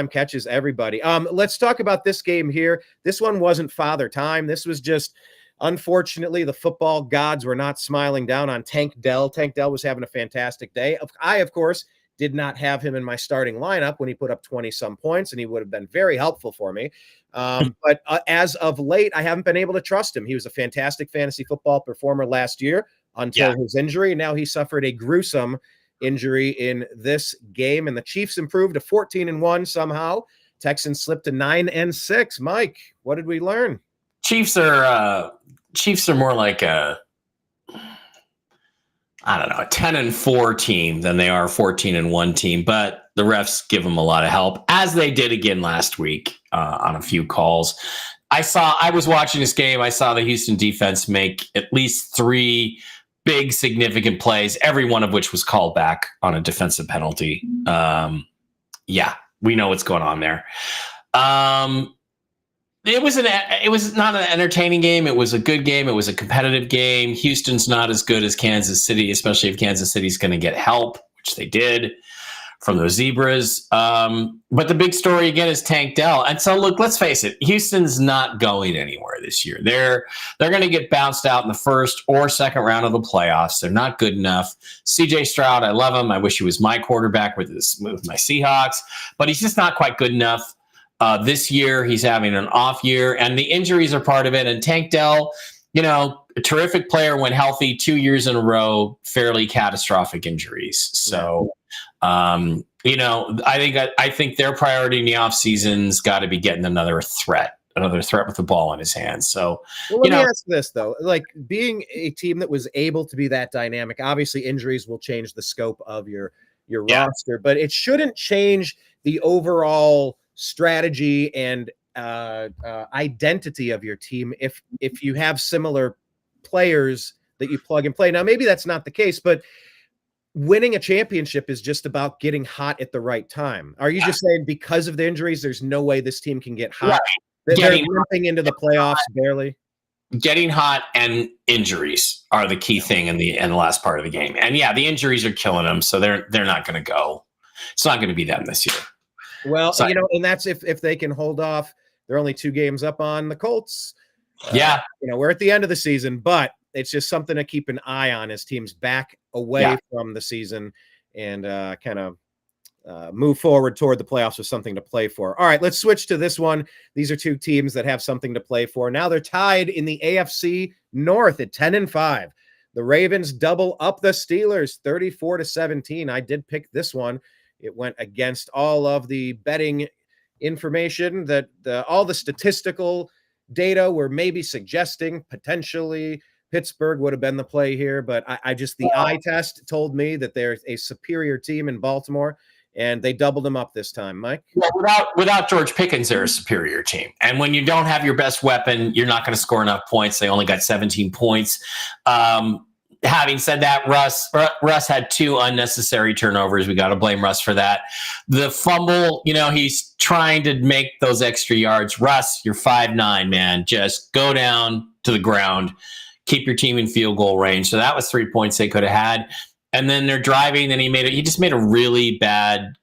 catches everybody. Let's talk about this game here. This one wasn't father time. This was just, unfortunately, the football gods were not smiling down on Tank Dell. Tank Dell was having a fantastic day. I, of course, did not have him in my starting lineup when he put up 20-some points, and he would have been very helpful for me. But as of late, I haven't been able to trust him. He was a fantastic fantasy football performer last year until his injury. Now he suffered a gruesome injury in this game, and the Chiefs improved to 14-1 somehow. Texans slipped to 9-6. Mike, what did we learn? Chiefs are more like a 10-4 team than they are a 14-1 team, but the refs give them a lot of help, as they did again last week on a few calls. I was watching this game. I saw the Houston defense make at least 3 big significant plays, every one of which was called back on a defensive penalty. We know what's going on there. It was not an entertaining game. It was a good game. It was a competitive game. Houston's not as good as Kansas City, especially if Kansas City's going to get help, which they did from those Zebras. But the big story again is Tank Dell. And so look, let's face it, Houston's not going anywhere this year. They're going to get bounced out in the first or second round of the playoffs. They're not good enough. CJ Stroud, I love him. I wish he was my quarterback with my Seahawks, but he's just not quite good enough. This year, he's having an off year, and the injuries are part of it. And Tank Dell, a terrific player when healthy, 2 years in a row, fairly catastrophic injuries. So, I think their priority in the offseason's got to be getting another threat with the ball in his hands. So, let me ask this, though. Like, being a team that was able to be that dynamic, obviously injuries will change the scope of your roster, but it shouldn't change the overall strategy and identity of your team if you have similar players that you plug and play. Now, maybe that's not the case, but winning a championship is just about getting hot at the right time. Are you just saying because of the injuries, there's no way this team can get hot? Right. They're limping into the playoffs barely. Getting hot and injuries are the key thing in the last part of the game. And the injuries are killing them, so they're not going to go. It's not going to be them this year. Well, and that's if they can hold off. They're only 2 games up on the Colts. We're at the end of the season, but it's just something to keep an eye on as teams back away from the season and kind of move forward toward the playoffs with something to play for. All right, let's switch to this one. These are 2 teams that have something to play for. Now they're tied in the AFC North at 10-5. The Ravens double up the Steelers 34-17. I did pick this one. It went against all of the betting information that all the statistical data were maybe suggesting potentially Pittsburgh would have been the play here. But the eye test told me that they're a superior team in Baltimore, and they doubled them up this time, Mike. Well, without George Pickens, they're a superior team. And when you don't have your best weapon, you're not going to score enough points. They only got 17 points. Having said that, Russ had 2 unnecessary turnovers. We got to blame Russ for that. The fumble, he's trying to make those extra yards. Russ, you're 5'9", man. Just go down to the ground. Keep your team in field goal range. So that was 3 points they could have had. and then they're driving, and he just made a really bad,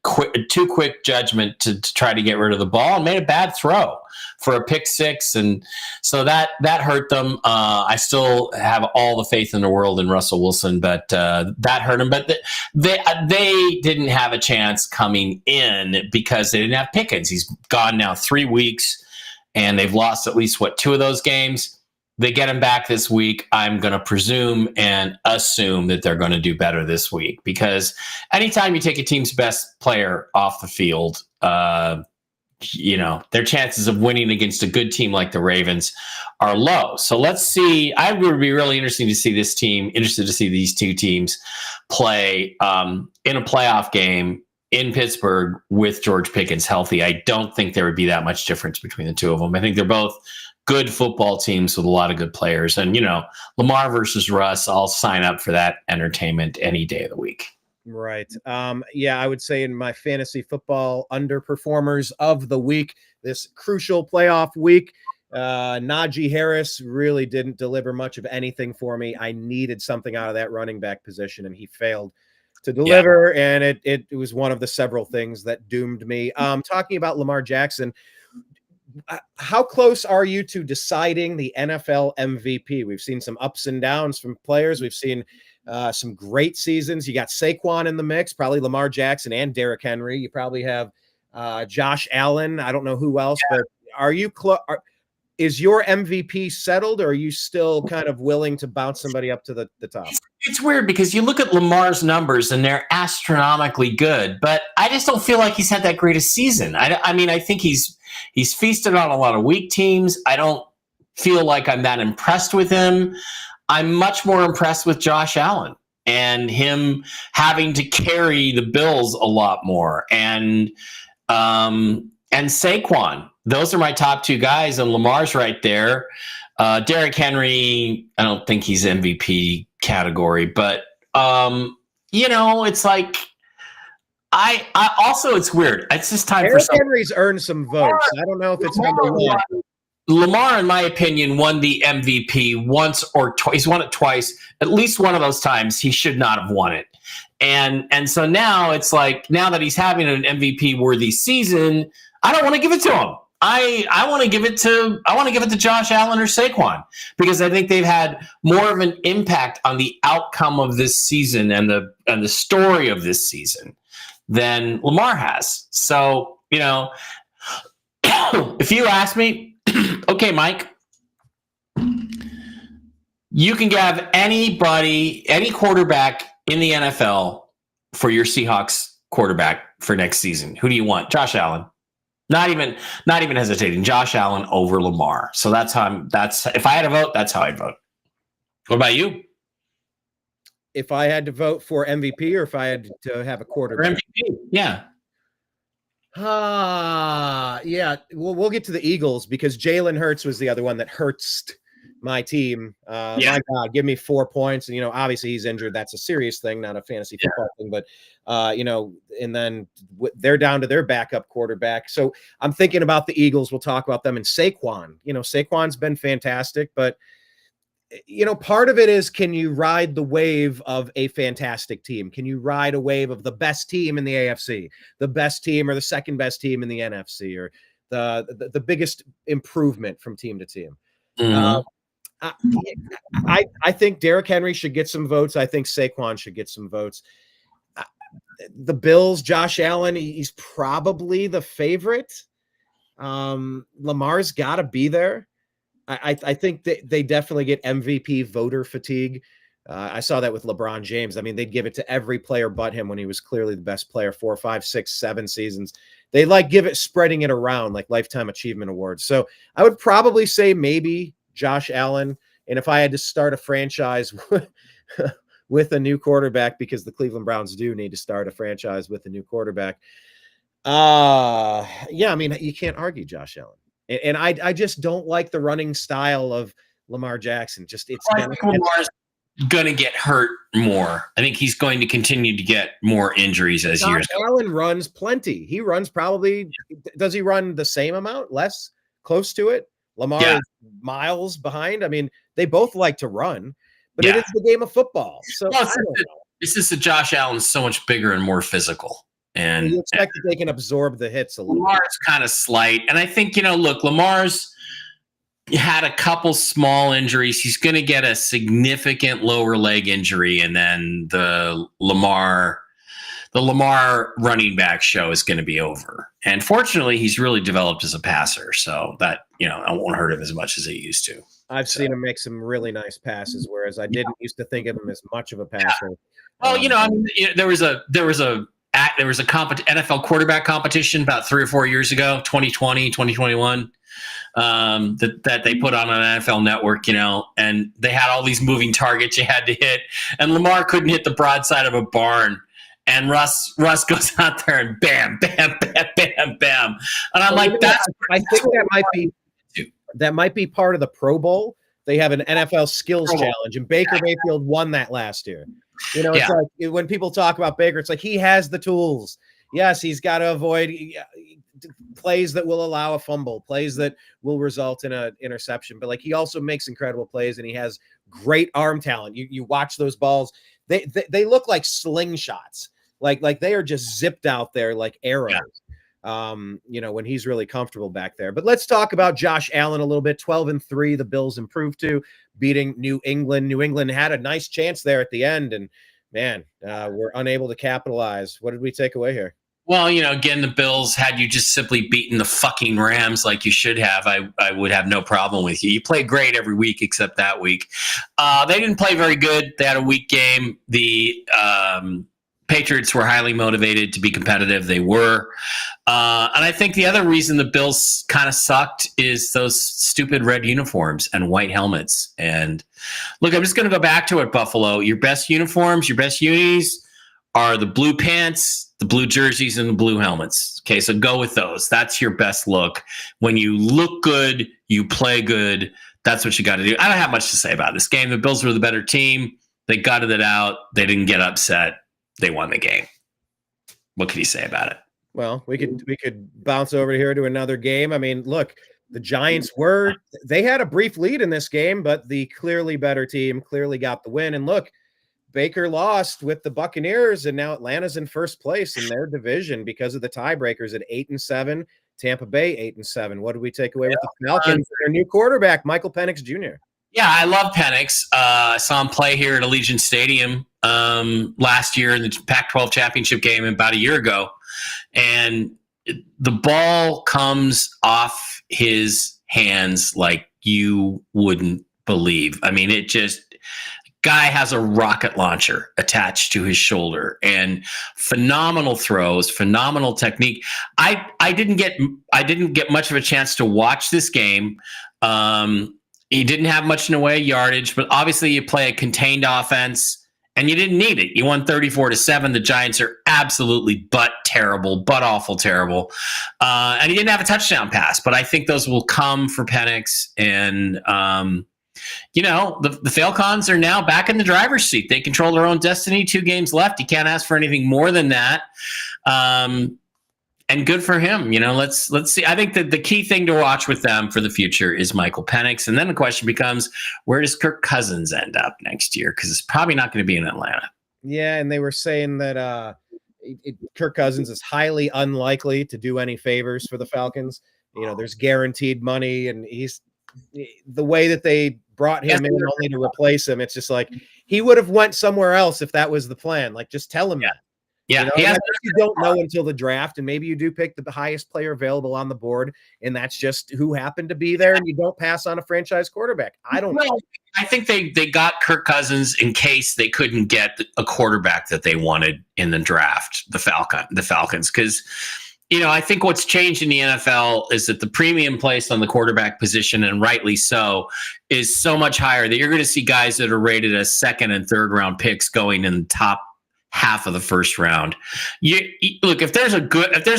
too quick judgment to try to get rid of the ball, and made a bad throw for a pick six, and so that hurt them. I still have all the faith in the world in Russell Wilson, but that hurt him. But they didn't have a chance coming in because they didn't have Pickens. He's gone now 3 weeks, and they've lost at least 2 of those games. They get him back this week. I'm going to presume and assume that they're going to do better this week, because anytime you take a team's best player off the field, their chances of winning against a good team like the Ravens are low. So let's see. I would be really interested to see these two teams play in a playoff game in Pittsburgh with George Pickens healthy. I don't think there would be that much difference between the two of them. I think they're both good football teams with a lot of good players. And, Lamar versus Russ, I'll sign up for that entertainment any day of the week. Right. I would say in my fantasy football underperformers of the week, this crucial playoff week, Najee Harris really didn't deliver much of anything for me. I needed something out of that running back position, and he failed to deliver. Yeah. And it was one of the several things that doomed me. Talking about Lamar Jackson, how close are you to deciding the NFL MVP? We've seen some ups and downs from players. We've seen some great seasons. You got Saquon in the mix, probably Lamar Jackson and Derrick Henry. You probably have Josh Allen. I don't know who else, but are you is your MVP settled, or are you still kind of willing to bounce somebody up to the top? It's weird because you look at Lamar's numbers and they're astronomically good, but I just don't feel like he's had that great a season. I mean, I think he's feasted on a lot of weak teams. I don't feel like I'm that impressed with him. I'm much more impressed with Josh Allen and him having to carry the Bills a lot more, and Saquon. Those are my top 2 guys, and Lamar's right there. Derrick Henry, I don't think he's MVP category, but it's like I also, it's weird. It's just time Derrick for Henry's earned some votes. I don't know if it's number 1. Lamar, in my opinion, won the MVP once or twice. He's won it twice. At least one of those times, he should not have won it. And so now it's like, now that he's having an MVP worthy season, I don't want to give it to him. I want to give it to Josh Allen or Saquon, because I think they've had more of an impact on the outcome of this season and the story of this season than Lamar has. So, if you ask me, okay, Mike, you can have anybody, any quarterback in the NFL for your Seahawks quarterback for next season. Who do you want? Josh Allen. Not even hesitating. Josh Allen over Lamar. So if I had to vote, that's how I'd vote. What about you? If I had to vote for MVP, or if I had to have a quarterback? For MVP, yeah. Yeah. We'll get to the Eagles, because Jalen Hurts was the other one that hurts my team. My God, give me 4 points. And, obviously he's injured. That's a serious thing, not a fantasy football thing, but, and then they're down to their backup quarterback. So I'm thinking about the Eagles. We'll talk about them. And Saquon, Saquon's been fantastic, but, part of it is, can you ride the wave of a fantastic team? Can you ride a wave of the best team in the AFC, the best team or the second best team in the NFC, or the biggest improvement from team to team? Mm-hmm. I think Derrick Henry should get some votes. I think Saquon should get some votes. The Bills, Josh Allen, he's probably the favorite. Lamar's got to be there. I think that they definitely get MVP voter fatigue. I saw that with LeBron James. I mean, they'd give it to every player but him when he was clearly the best player 4, 5, 6, 7 seasons. They give it, spreading it around like lifetime achievement awards. So I would probably say maybe Josh Allen. And if I had to start a franchise with a new quarterback, because the Cleveland Browns do need to start a franchise with a new quarterback. I mean, you can't argue Josh Allen. And I just don't like the running style of Lamar Jackson. I think Lamar's going to get hurt more. I think he's going to continue to get more injuries as years go. Allen runs plenty. He runs probably. Does he run the same amount? Less? Close to it? Lamar is miles behind. I mean, they both like to run, but it is the game of football. So I don't know. It's just that Josh Allen's so much bigger and more physical. And you expect that they can absorb the hits a little. Lamar's kind of slight. And I think, look, Lamar's had a couple small injuries. He's going to get a significant lower leg injury. And then the Lamar running back show is going to be over. And fortunately, he's really developed as a passer. So that, I won't hurt him as much as he used to. I've seen him make some really nice passes, whereas I didn't used to think of him as much of a passer. Well, there was a NFL quarterback competition about 3 or 4 years ago, 2020, 2021, that they put on an NFL network, and they had all these moving targets you had to hit, and Lamar couldn't hit the broadside of a barn. And Russ goes out there and bam, bam, bam, bam, bam. And I'm like, I think that might be part of the Pro Bowl. They have an NFL skills challenge, and Baker Mayfield won that last year. It's like when people talk about Baker, it's like he has the tools. Yes, he's got to avoid plays that will allow a fumble, plays that will result in an interception. But like he also makes incredible plays, and he has great arm talent. You watch those balls; they look like slingshots. Like they are just zipped out there like arrows. Yeah. When he's really comfortable back there. But let's talk about Josh Allen a little bit. 12-3, the Bills improved to beating New England. New England had a nice chance there at the end, and man, we're unable to capitalize. What did we take away here? Well, again, the Bills, had you just simply beaten the fucking Rams like you should have, I would have no problem with you. You play great every week except that week. They didn't play very good. They had a weak game. The Patriots were highly motivated to be competitive. They were. And I think the other reason the Bills kind of sucked is those stupid red uniforms and white helmets. And look, I'm just going to go back to it, Buffalo. Your best uniforms, your best unis are the blue pants, the blue jerseys, and the blue helmets. Okay, so go with those. That's your best look. When you look good, you play good. That's what you got to do. I don't have much to say about this game. The Bills were the better team. They gutted it out. They didn't get upset. They won the game. What can you say about it? Well, we could bounce over here to another game. I mean, look, the Giants they had a brief lead in this game, but the clearly better team clearly got the win. And look, Baker lost with the Buccaneers, and now Atlanta's in first place in their division because of the tiebreakers at 8-7. Tampa Bay 8-7. What did we take away with the Falcons? Their new quarterback, Michael Penix Jr. Yeah, I love Penix. I saw him play here at Allegiant Stadium last year in the Pac-12 championship game about a year ago. And the ball comes off his hands like you wouldn't believe. I mean, guy has a rocket launcher attached to his shoulder, and phenomenal throws, phenomenal technique. I didn't get much of a chance to watch this game. He didn't have much in the way of yardage, but obviously you play a contained offense and you didn't need it. You won 34-7. The Giants are absolutely awful terrible. And he didn't have a touchdown pass, but I think those will come for Penix. And, the Falcons are now back in the driver's seat. They control their own destiny. 2 games left. You can't ask for anything more than that. And good for him. Let's see. I think that the key thing to watch with them for the future is Michael Penix. And then the question becomes, where does Kirk Cousins end up next year? Because it's probably not going to be in Atlanta. Yeah, and they were saying that Kirk Cousins is highly unlikely to do any favors for the Falcons. There's guaranteed money, and he's the way that they brought him in only to replace him. It's just like he would have went somewhere else if that was the plan. Like, just tell him that. Yeah, you don't know until the draft, and maybe you do pick the highest player available on the board, and that's just who happened to be there, and you don't pass on a franchise quarterback. I don't know. I think they got Kirk Cousins in case they couldn't get a quarterback that they wanted in the draft, the Falcons, because I think what's changed in the NFL is that the premium placed on the quarterback position, and rightly so, is so much higher that you're going to see guys that are rated as 2nd and 3rd round picks going in the top half of the first round. Look, if there's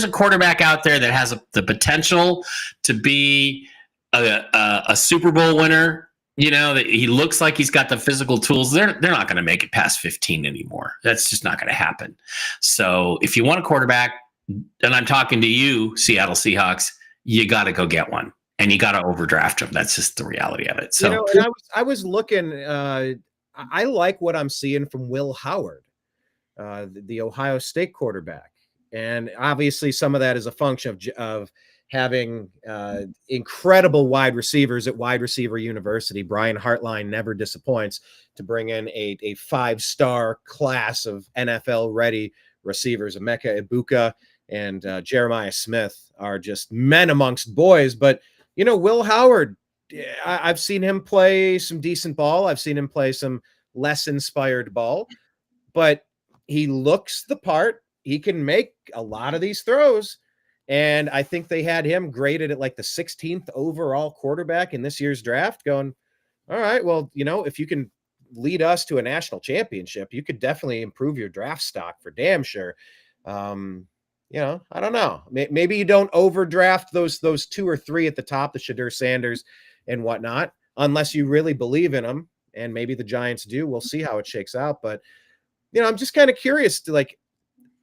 a quarterback out there that has the potential to be a Super Bowl winner, that he looks like he's got the physical tools, they're not going to make it past 15 anymore. That's just not going to happen. So if you want a quarterback, and I'm talking to you, Seattle Seahawks, you got to go get one, and you got to overdraft him. That's just the reality of it. So and I was looking. I like what I'm seeing from Will Howard. the Ohio State quarterback. And obviously some of that is a function of having incredible wide receivers at wide receiver university. Brian Hartline never disappoints to bring in a 5-star class of NFL ready receivers. Emeka Ibuka and Jeremiah Smith are just men amongst boys. But, Will Howard, I've seen him play some decent ball. I've seen him play some less inspired ball, but he looks the part. He can make a lot of these throws. And I think they had him graded at like the 16th overall quarterback in this year's draft, going, all right, well, if you can lead us to a national championship, you could definitely improve your draft stock for damn sure. I don't know. Maybe you don't overdraft those 2 or 3 at the top, the Shadur Sanders and whatnot, unless you really believe in them. And maybe the Giants do. We'll see how it shakes out. But, I'm just kind of curious to, like,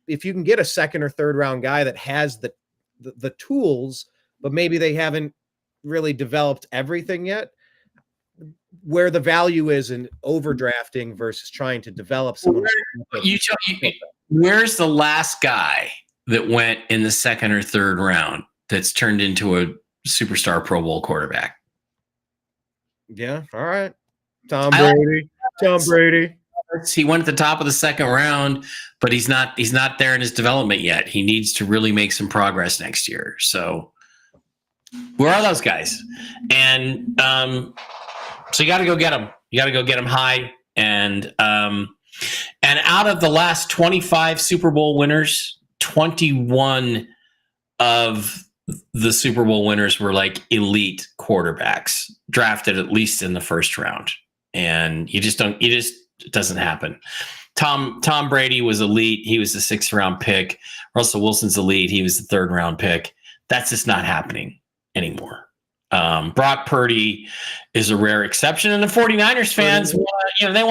if you can get a 2nd or 3rd round guy that has the tools, but maybe they haven't really developed everything yet, where the value is in overdrafting versus trying to develop someone. Where's the last guy that went in the 2nd or 3rd round that's turned into a superstar Pro Bowl quarterback? Yeah. All right. Tom Brady. He went at the top of the 2nd round, but he's not there in his development yet. He needs to really make some progress next year. So where are those guys? And so you got to go get them. You got to go get them high. And out of the last 25 Super Bowl winners, 21 of the Super Bowl winners were like elite quarterbacks drafted at least in the 1st round. And it doesn't happen. Tom Brady was elite. He was the 6th round pick. Russell Wilson's elite. He was the 3rd round pick. That's just not happening anymore. Brock Purdy is a rare exception, and the 49ers fans, they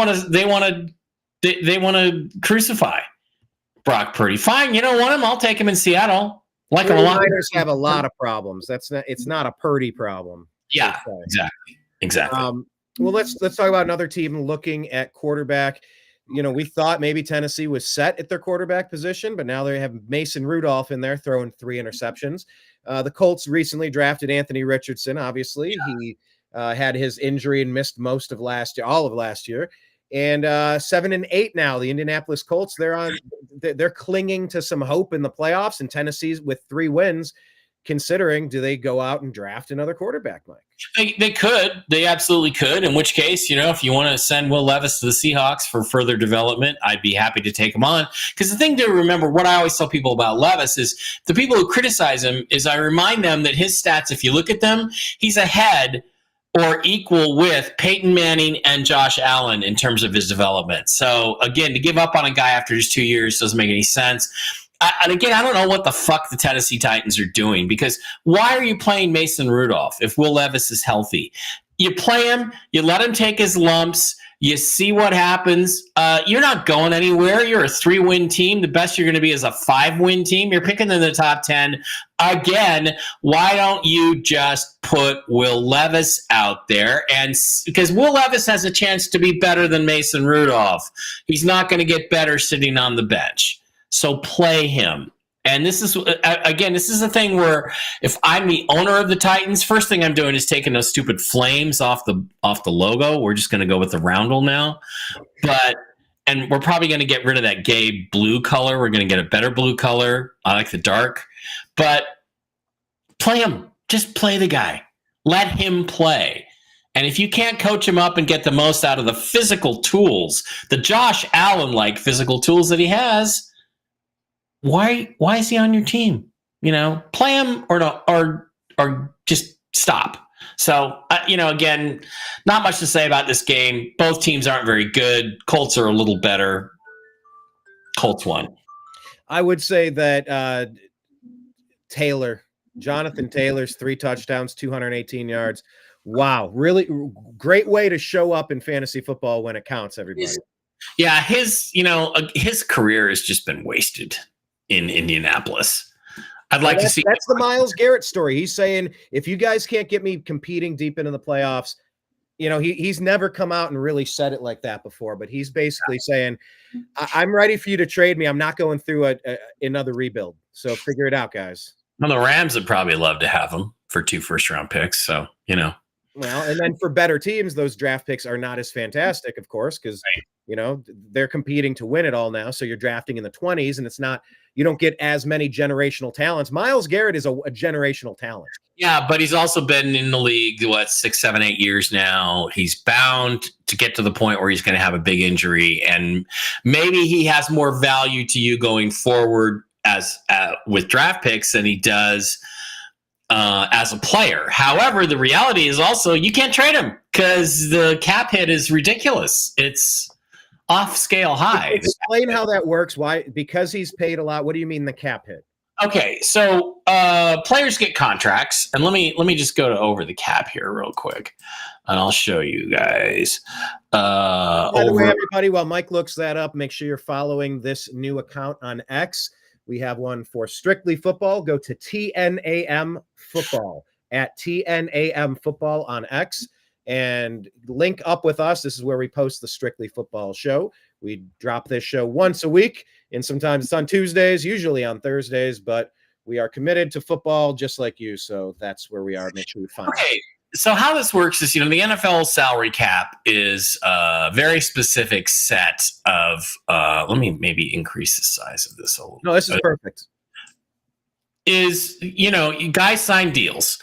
want to crucify Brock Purdy. Fine, you don't want him. I'll take him in Seattle. Like a lot. Niners have a lot of problems. It's not a Purdy problem. Yeah, exactly. Well, let's talk about another team looking at quarterback. We thought maybe Tennessee was set at their quarterback position, but now they have Mason Rudolph in there throwing 3 interceptions. The Colts recently drafted Anthony Richardson. Obviously, he had his injury and missed most of all of last year. And 7-8 now. The Indianapolis Colts, they're clinging to some hope in the playoffs, and Tennessee's with 3 wins. Considering, do they go out and draft another quarterback, Mike? They could. They absolutely could. In which case, if you want to send Will Levis to the Seahawks for further development, I'd be happy to take him on. Because the thing to remember, what I always tell people about Levis is the people who criticize him is I remind them that his stats, if you look at them, he's ahead or equal with Peyton Manning and Josh Allen in terms of his development. So again, to give up on a guy after just 2 years doesn't make any sense. And again, I don't know what the fuck the Tennessee Titans are doing, because why are you playing Mason Rudolph if Will Levis is healthy? You play him, you let him take his lumps, you see what happens. You're not going anywhere. You're a 3-win team. The best you're going to be is a 5-win team. You're picking in the top 10. Again, why don't you just put Will Levis out there? And because Will Levis has a chance to be better than Mason Rudolph. He's not going to get better sitting on the bench. So play him. And this is the thing where if I'm the owner of the Titans, first thing I'm doing is taking those stupid flames off the logo. We're just going to go with the roundel now. And we're probably going to get rid of that gay blue color. We're going to get a better blue color. I like the dark. But play him. Just play the guy. Let him play. And if you can't coach him up and get the most out of the physical tools, the Josh Allen-like physical tools that he has, why is he on your team? Play him or just stop. So, again, not much to say about this game. Both teams aren't very good. Colts are a little better. Colts won. I would say that Jonathan Taylor's 3 touchdowns, 218 yards. Wow. Really great way to show up in fantasy football when it counts, everybody. Yeah. His career has just been wasted in Indianapolis. I'd like to see. That's the Myles Garrett story. He's saying, if you guys can't get me competing deep into the playoffs, you know, he's never come out and really said it like that before, but he's basically saying, I'm ready for you to trade me. I'm not going through another rebuild. So figure it out, guys. Well, the Rams would probably love to have him for 2 first-round picks. So, you know. Well, and then for better teams, those draft picks are not as fantastic, of course, because, you know, they're competing to win it all now. So you're drafting in the 20s, and it's not, you don't get as many generational talents. Myles Garrett is a generational talent. Yeah, but he's also been in the league, 6, 7, 8 years now. He's bound to get to the point where he's going to have a big injury, and maybe he has more value to you going forward as with draft picks than he does as a player. However, the reality is also you can't trade him because the cap hit is ridiculous. It's off scale high. Explain how that works. Why? Because he's paid a lot. What do you mean the cap hit? Okay, so players get contracts, and let me just go to over the cap here real quick, and I'll show you guys. By the way, everybody, while Mike looks that up, make sure you're following this new account on X. We have one for Strictly Football. Go to TNAM Football at TNAM Football on X and link up with us. This is where we post the Strictly Football show. We drop this show once a week, and sometimes it's on Tuesdays, usually on Thursdays, but we are committed to football just like you. So that's where we are. Make sure you find it. So how this works is, the NFL salary cap is a very specific set of, let me maybe increase the size of this a little. No, this is perfect. Is, guys sign deals.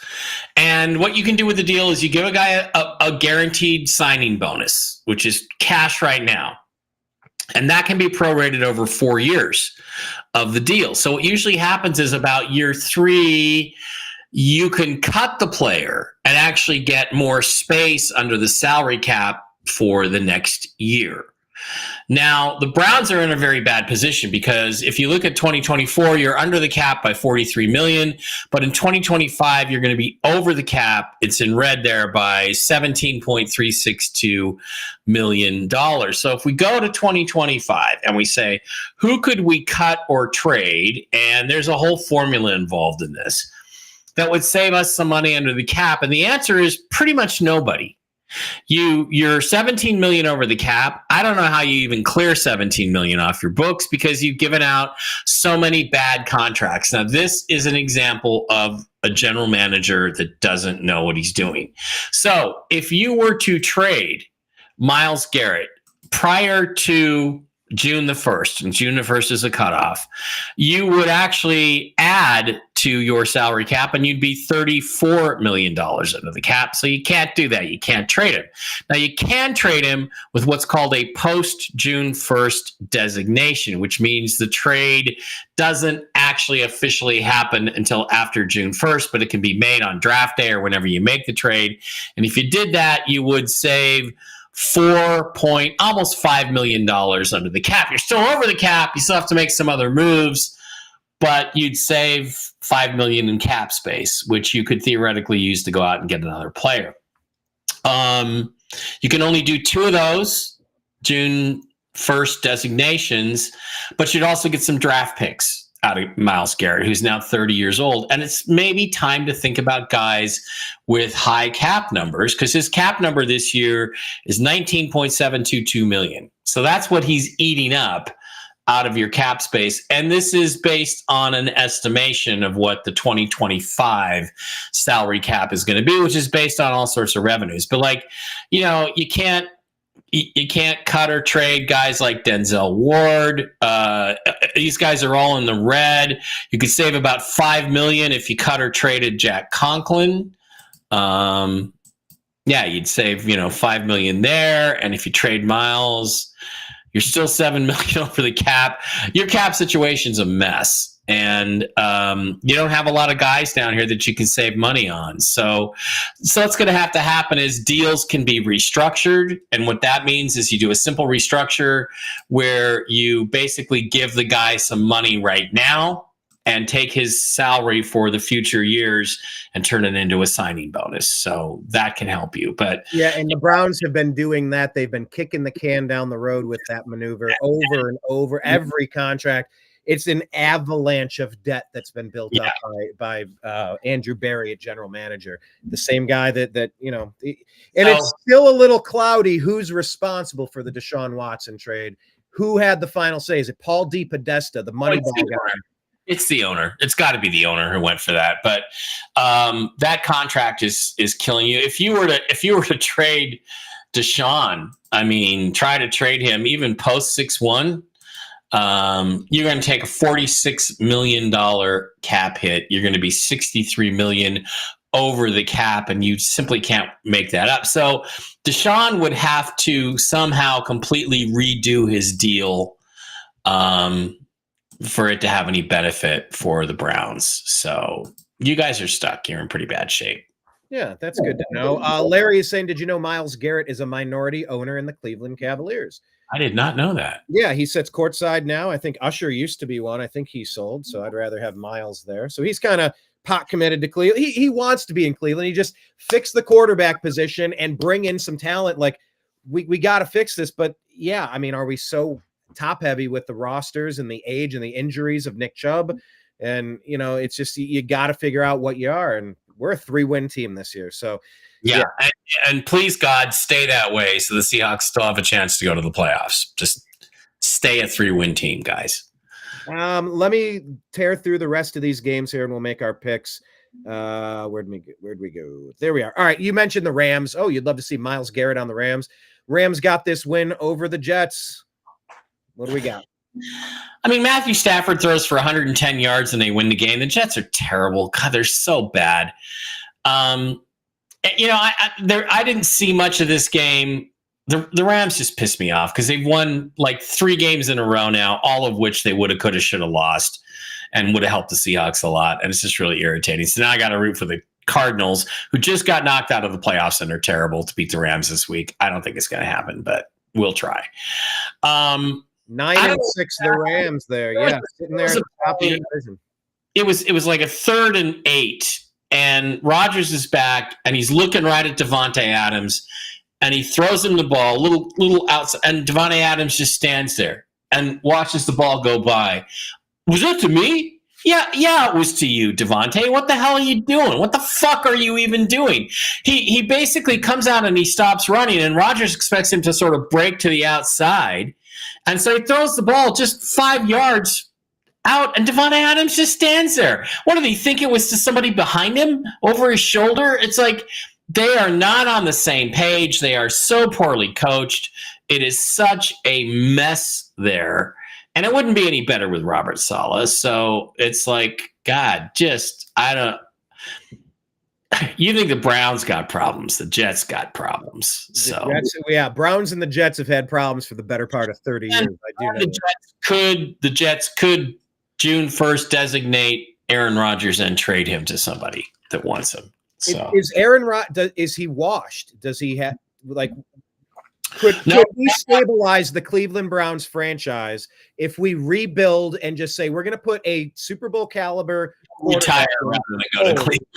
And what you can do with the deal is you give a guy a guaranteed signing bonus, which is cash right now. And that can be prorated over 4 years of the deal. So what usually happens is about year 3, you can cut the player and actually get more space under the salary cap for the next year. Now, the Browns are in a very bad position because if you look at 2024, you're under the cap by $43 million, but in 2025, you're going to be over the cap. It's in red there by $17.362 million. So if we go to 2025 and we say, who could we cut or trade? And there's a whole formula involved in this that would save us some money under the cap. And the answer is pretty much nobody. You're 17 million over the cap. I don't know how you even clear 17 million off your books because you've given out so many bad contracts. Now, this is an example of a general manager that doesn't know what he's doing. So if you were to trade Myles Garrett prior to June the 1st, and June the 1st is a cutoff, you would actually add to your salary cap and you'd be $34 million under the cap. So you can't do that. You can't trade him. Now, you can trade him with what's called a post-June 1st designation, which means the trade doesn't actually officially happen until after June 1st, but it can be made on draft day or whenever you make the trade. And if you did that, you would save almost $5 million under the cap. You're still over the cap. You still have to make some other moves, but you'd save $5 million in cap space, which you could theoretically use to go out and get another player. You can only do 2 of those June 1st designations, but you'd also get some draft picks out of Myles Garrett, who's now 30 years old. And it's maybe time to think about guys with high cap numbers because his cap number this year is $19.722 million. So that's what he's eating up out of your cap space. And this is based on an estimation of what the 2025 salary cap is going to be, which is based on all sorts of revenues. But you can't cut or trade guys like Denzel Ward. These guys are all in the red. You could save about $5 million if you cut or traded Jack Conklin. You'd save $5 million there. And if you trade Myles, you're still $7 million over the cap. Your cap situation's a mess. And you don't have a lot of guys down here that you can save money on. So what's going to happen is deals can be restructured. And what that means is you do a simple restructure where you basically give the guy some money right now and take his salary for the future years and turn it into a signing bonus. So that can help you. But yeah, and the Browns have been doing that. They've been kicking the can down the road with that maneuver over and over every contract. it's an avalanche of debt that's been built up by Andrew Barry at general manager, the same guy that and it's still a little cloudy who's responsible for the Deshaun Watson trade. Who had the final say? Is it Paul DePodesta, the Moneyball guy? It's the owner. It's got to be the owner who went for that. But that contract is killing you. If you were to trade Deshaun, I mean, try to trade him even post 6-1. You're going to take a $46 million cap hit. You're going to be $63 million over the cap, and you simply can't make that up. So Deshaun would have to somehow completely redo his deal for it to have any benefit for the Browns. So you guys are stuck. You're in pretty bad shape. Yeah, that's good to know. Larry is saying, did you know Myles Garrett is a minority owner in the Cleveland Cavaliers? I did not know that. Yeah, he sits courtside now. I think Usher used to be one. I think he sold, so I'd rather have Myles there. So he's kind of pot committed to Cleveland. He wants to be in Cleveland. He just fix the quarterback position and bring in some talent. Like we got to fix this. But yeah, I mean, are we so top heavy with the rosters and the age and the injuries of Nick Chubb? And it's just you got to figure out what you are. And we're a 3-win team this year. So yeah. And please God, stay that way so the Seahawks still have a chance to go to the playoffs. Just stay a 3-win team, guys. Let me tear through the rest of these games here and we'll make our picks. Where'd we go? There we are. All right. You mentioned the Rams. Oh, you'd love to see Myles Garrett on the Rams. Rams got this win over the Jets. What do we got? I mean, Matthew Stafford throws for 110 yards and they win the game. The Jets are terrible. God, they're so bad. I didn't see much of this game. The Rams just pissed me off because they've won like 3 games in a row now, all of which they woulda, coulda, shoulda lost and would have helped the Seahawks a lot. And it's just really irritating. So now I got to root for the Cardinals, who just got knocked out of the playoffs and are terrible, to beat the Rams this week. I don't think it's going to happen, but we'll try. 9-6, the Rams there. Yeah, sitting there at the top of the division. It was like a 3rd and 8, and Rodgers is back, and he's looking right at Devontae Adams, and he throws him the ball, little outside, and Devontae Adams just stands there and watches the ball go by. Was that to me? Yeah, it was to you, Devontae. What the hell are you doing? What the fuck are you even doing? He basically comes out and he stops running, and Rodgers expects him to sort of break to the outside. And so he throws the ball just 5 yards out, and Devontae Adams just stands there. What did he think it was to somebody behind him over his shoulder? It's like they are not on the same page. They are so poorly coached. It is such a mess there. And it wouldn't be any better with Robert Saleh. So it's like, God, you think the Browns got problems. The Jets got problems. So Browns and the Jets have had problems for the better part of 30 years. I do know the Jets could June 1st designate Aaron Rodgers and trade him to somebody that wants him. So is he washed? Does he have could we stabilize the Cleveland Browns franchise if we rebuild and just say we're going to put a Super Bowl caliber retire rather than go to Cleveland?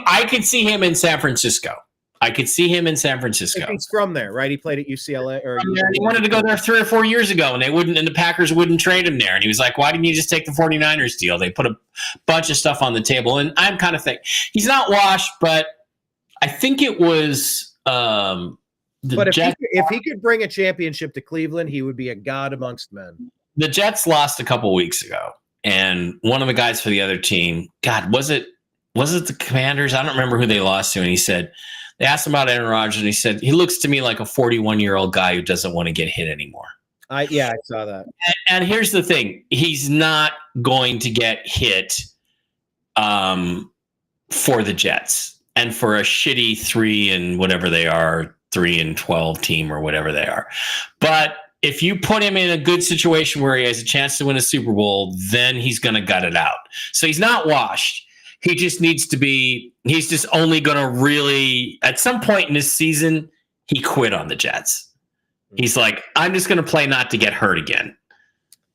I could see him in San Francisco. If he's from there, right? He played at UCLA he wanted to go there 3 or 4 years ago, and the Packers wouldn't trade him there. And he was like, "Why didn't you just take the 49ers deal?" They put a bunch of stuff on the table, and I'm kind of thinking he's not washed, but I think it was. If he could bring a championship to Cleveland, he would be a god amongst men. The Jets lost a couple weeks ago, and one of the guys for the other team, God, was it the Commanders? I don't remember who they lost to, and he said they asked him about Aaron Rodgers, and he said he looks to me like a 41-year-old guy who doesn't want to get hit anymore. I saw that. And here's the thing: he's not going to get hit for the Jets and for a shitty 3-12 team or whatever they are. But if you put him in a good situation where he has a chance to win a Super Bowl, then he's going to gut it out. So he's not washed. He just needs to be, he's just only going to really, at some point in this season, he quit on the Jets. He's like, I'm just going to play not to get hurt again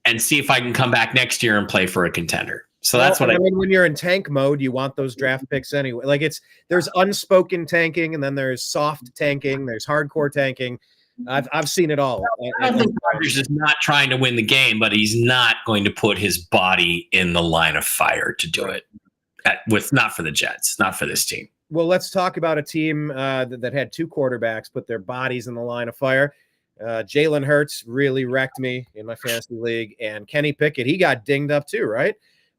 and see if I can come back next year and play for a contender. So that's what I mean. When you're in tank mode, you want those draft picks anyway. Like there's unspoken tanking, and then there's soft tanking, there's hardcore tanking. I've seen it all. I don't think Rodgers is not trying to win the game, but he's not going to put his body in the line of fire to do it. Not for the Jets, not for this team. Well, let's talk about a team that had two quarterbacks put their bodies in the line of fire. Jalen Hurts really wrecked me in my fantasy league, and Kenny Pickett, he got dinged up too, right?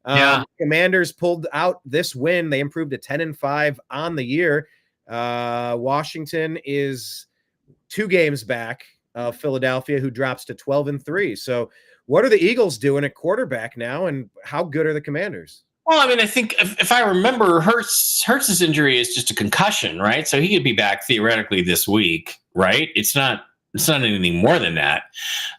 Yeah. Commanders pulled out this win. They improved to 10-5 on the year. Washington is 2 games back of Philadelphia, who drops to 12-3. So what are the Eagles doing at quarterback now, and how good are the Commanders? Well, I mean, I think if I remember, Hurts's injury is just a concussion, right? So he could be back theoretically this week, right? It's not anything more than that.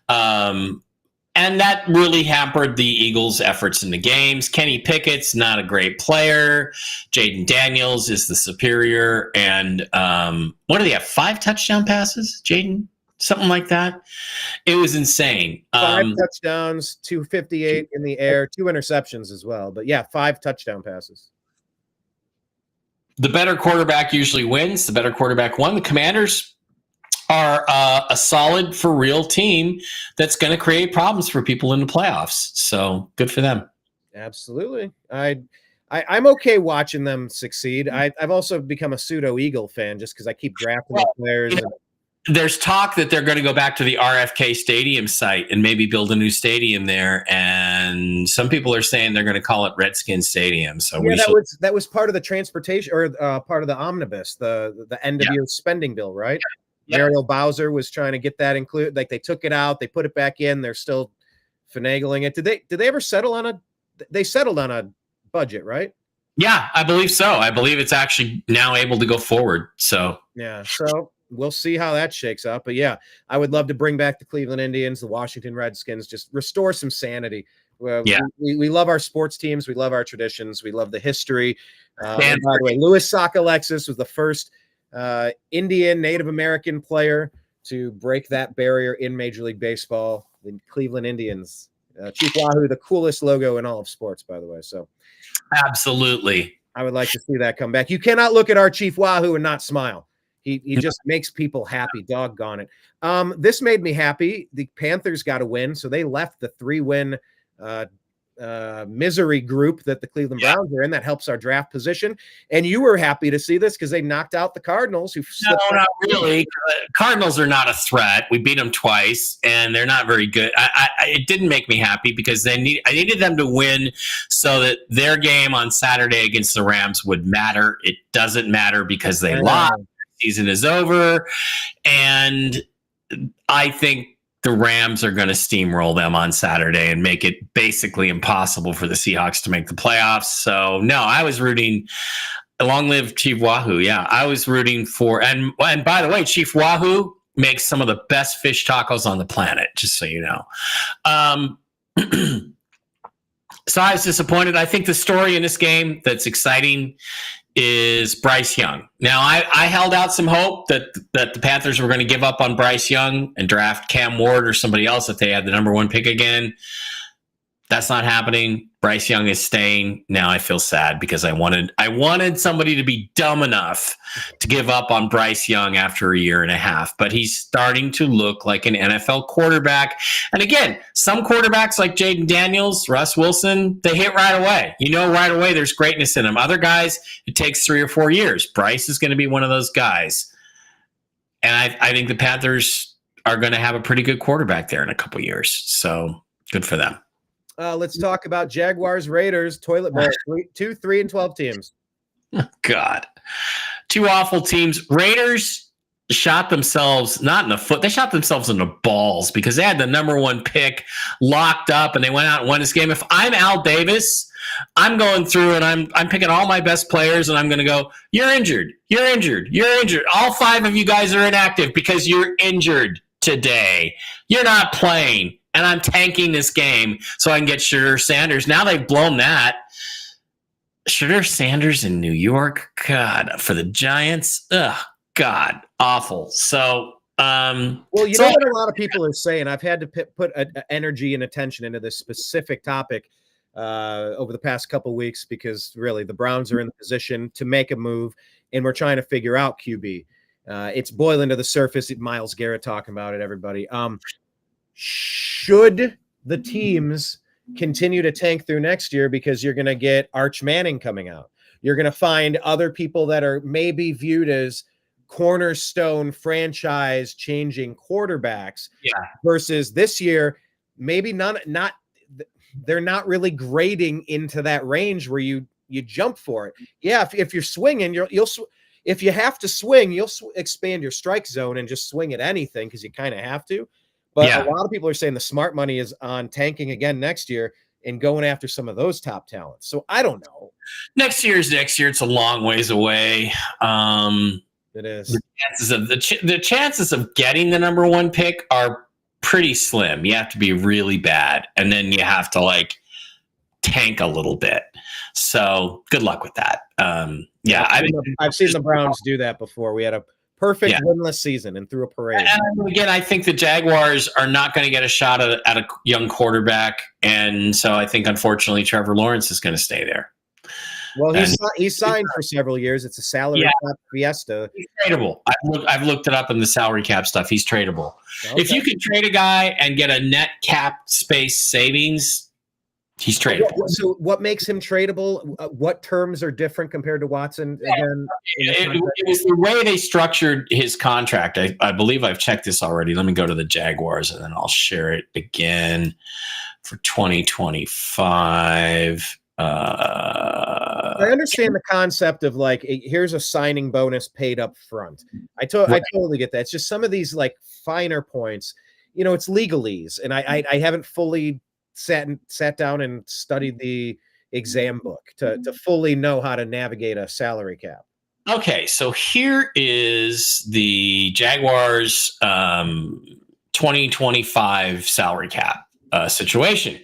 And that really hampered the Eagles' efforts in the games. Kenny Pickett's not a great player. Jaden Daniels is the superior. And what do they have? 5 touchdown passes, Jaden? Something like that. It was insane. 5 touchdowns, 258 in the air, 2 interceptions as well. But yeah, 5 touchdown passes. The better quarterback usually wins. The better quarterback won. The Commanders are a solid, for real team that's going to create problems for people in the playoffs. So good for them. Absolutely. I'm okay watching them succeed. I've also become a pseudo Eagle fan just because I keep drafting the players. There's talk that they're going to go back to the RFK Stadium site and maybe build a new stadium there. And some people are saying they're going to call it Redskins Stadium. So yeah, that was part of the transportation, or part of the omnibus, the end of year spending bill, right? Yep. Muriel Bowser was trying to get that included. Like, they took it out, they put it back in. They're still finagling it. Did they ever settle on they settled on a budget, right? Yeah, I believe so. I believe it's actually now able to go forward. So yeah, so we'll see how that shakes out. But yeah, I would love to bring back the Cleveland Indians, the Washington Redskins, just restore some sanity. We love our sports teams. We love our traditions. We love the history. And by the way, Louis Sockalexis was the first Indian Native American player to break that barrier in Major League Baseball. The Cleveland Indians. Chief Wahoo, the coolest logo in all of sports, by the way. So absolutely. I would like to see that come back. You cannot look at our Chief Wahoo and not smile. He just makes people happy. Doggone it. This made me happy. The Panthers got a win, so they left the 3-win misery group that the Cleveland Browns are in. That helps our draft position. And you were happy to see this because they knocked out the Cardinals. No, not really. Cardinals are not a threat. We beat them twice, and they're not very good. It didn't make me happy because I needed them to win so that their game on Saturday against the Rams would matter. It doesn't matter because they lost. Season is over, and I think the Rams are going to steamroll them on Saturday and make it basically impossible for the Seahawks to make the playoffs. So no, I was rooting. Long live Chief Wahoo. Yeah, I was rooting for. And by the way, Chief Wahoo makes some of the best fish tacos on the planet. Just so you know. So I was disappointed. I think the story in this game that's exciting is Bryce Young. Now, I held out some hope that the Panthers were going to give up on Bryce Young and draft Cam Ward or somebody else if they had the number 1 pick again. That's not happening. Bryce Young is staying. Now I feel sad because I wanted somebody to be dumb enough to give up on Bryce Young after a year and a half, but he's starting to look like an NFL quarterback. And again, some quarterbacks like Jaden Daniels, Russ Wilson, they hit right away. You know, right away there's greatness in them. Other guys, it takes 3 or 4 years. Bryce is going to be one of those guys. And I think the Panthers are going to have a pretty good quarterback there in a couple years. So good for them. Let's talk about Jaguars, Raiders, toilet bowl, 2, 3, and 12 teams. Oh, God. 2 awful teams. Raiders shot themselves, not in the foot, they shot themselves in the balls because they had the number 1 pick locked up and they went out and won this game. If I'm Al Davis, I'm going through and I'm picking all my best players and I'm going to go, you're injured, you're injured, you're injured. All 5 of you guys are inactive because you're injured today. You're not playing. And I'm tanking this game so I can get Shedeur Sanders. Now they've blown that. Shedeur Sanders in New York, God, for the Giants, God, awful. So, well, you know what a lot of people are saying. I've had to put energy and attention into this specific topic over the past couple of weeks because really the Browns are in the position to make a move, and we're trying to figure out QB. It's boiling to the surface. Myles Garrett talking about it, everybody. Should the teams continue to tank through next year because you're going to get Arch Manning coming out? You're going to find other people that are maybe viewed as cornerstone franchise changing quarterbacks versus this year, maybe they're not really grading into that range where you jump for it. Yeah. If you're swinging, if you have to swing, you'll expand your strike zone and just swing at anything because you kind of have to. But a lot of people are saying the smart money is on tanking again next year and going after some of those top talents. So I don't know. Next year. It's a long ways away. It is. The chances of getting the number 1 pick are pretty slim. You have to be really bad, and then you have to like tank a little bit. So good luck with that. I've seen the Browns do that before. We had a perfect winless season and threw a parade. And again, I think the Jaguars are not going to get a shot at a young quarterback, and so I think unfortunately Trevor Lawrence is going to stay there. Well, he's signed for several years. It's a salary cap fiesta. He's tradable. I've looked it up in the salary cap stuff. He's tradable. Okay. If you could trade a guy and get a net cap space savings, he's tradable. So what makes him tradable? What terms are different compared to Watson? Again, it was the way they structured his contract. I believe I've checked this already. Let me go to the Jaguars and then I'll share it again for 2025. I understand the concept of like, here's a signing bonus paid up front. I totally get that. It's just some of these like finer points, it's legalese. And I haven't fully sat down and studied the exam book to fully know how to navigate a salary cap. Okay. So here is the Jaguars 2025 salary cap situation.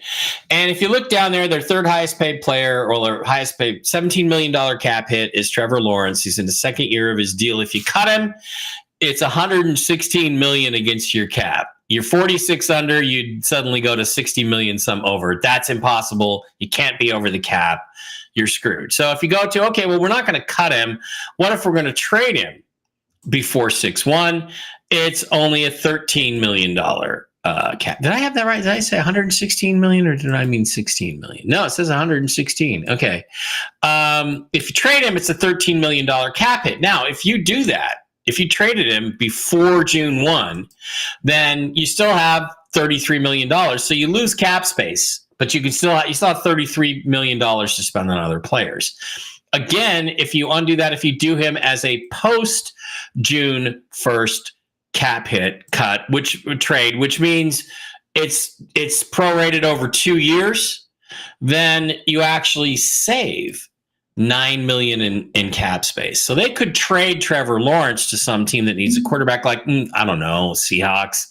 And if you look down there, their third highest paid player or their highest paid $17 million cap hit is Trevor Lawrence. He's in the second year of his deal. If you cut him, it's $116 million against your cap. You're 46 under, you'd suddenly go to 60 million some over. That's impossible. You can't be over the cap. You're screwed. So if you go to, okay, well, we're not going to cut him. What if we're going to trade him before 6/1? It's only a $13 million cap. Did I have that right? Did I say 116 million or did I mean 16 million? No, it says 116. Okay. If you trade him, it's a $13 million cap hit. Now, if you do that, if you traded him before June 1, then you still have $33 million. So you lose cap space, but you still have $33 million to spend on other players. Again, if you undo that, if you do him as a post June 1st cap hit cut, which means it's prorated over 2 years, then you actually save $9 million in cap space. So they could trade Trevor Lawrence to some team that needs a quarterback like, I don't know, Seahawks,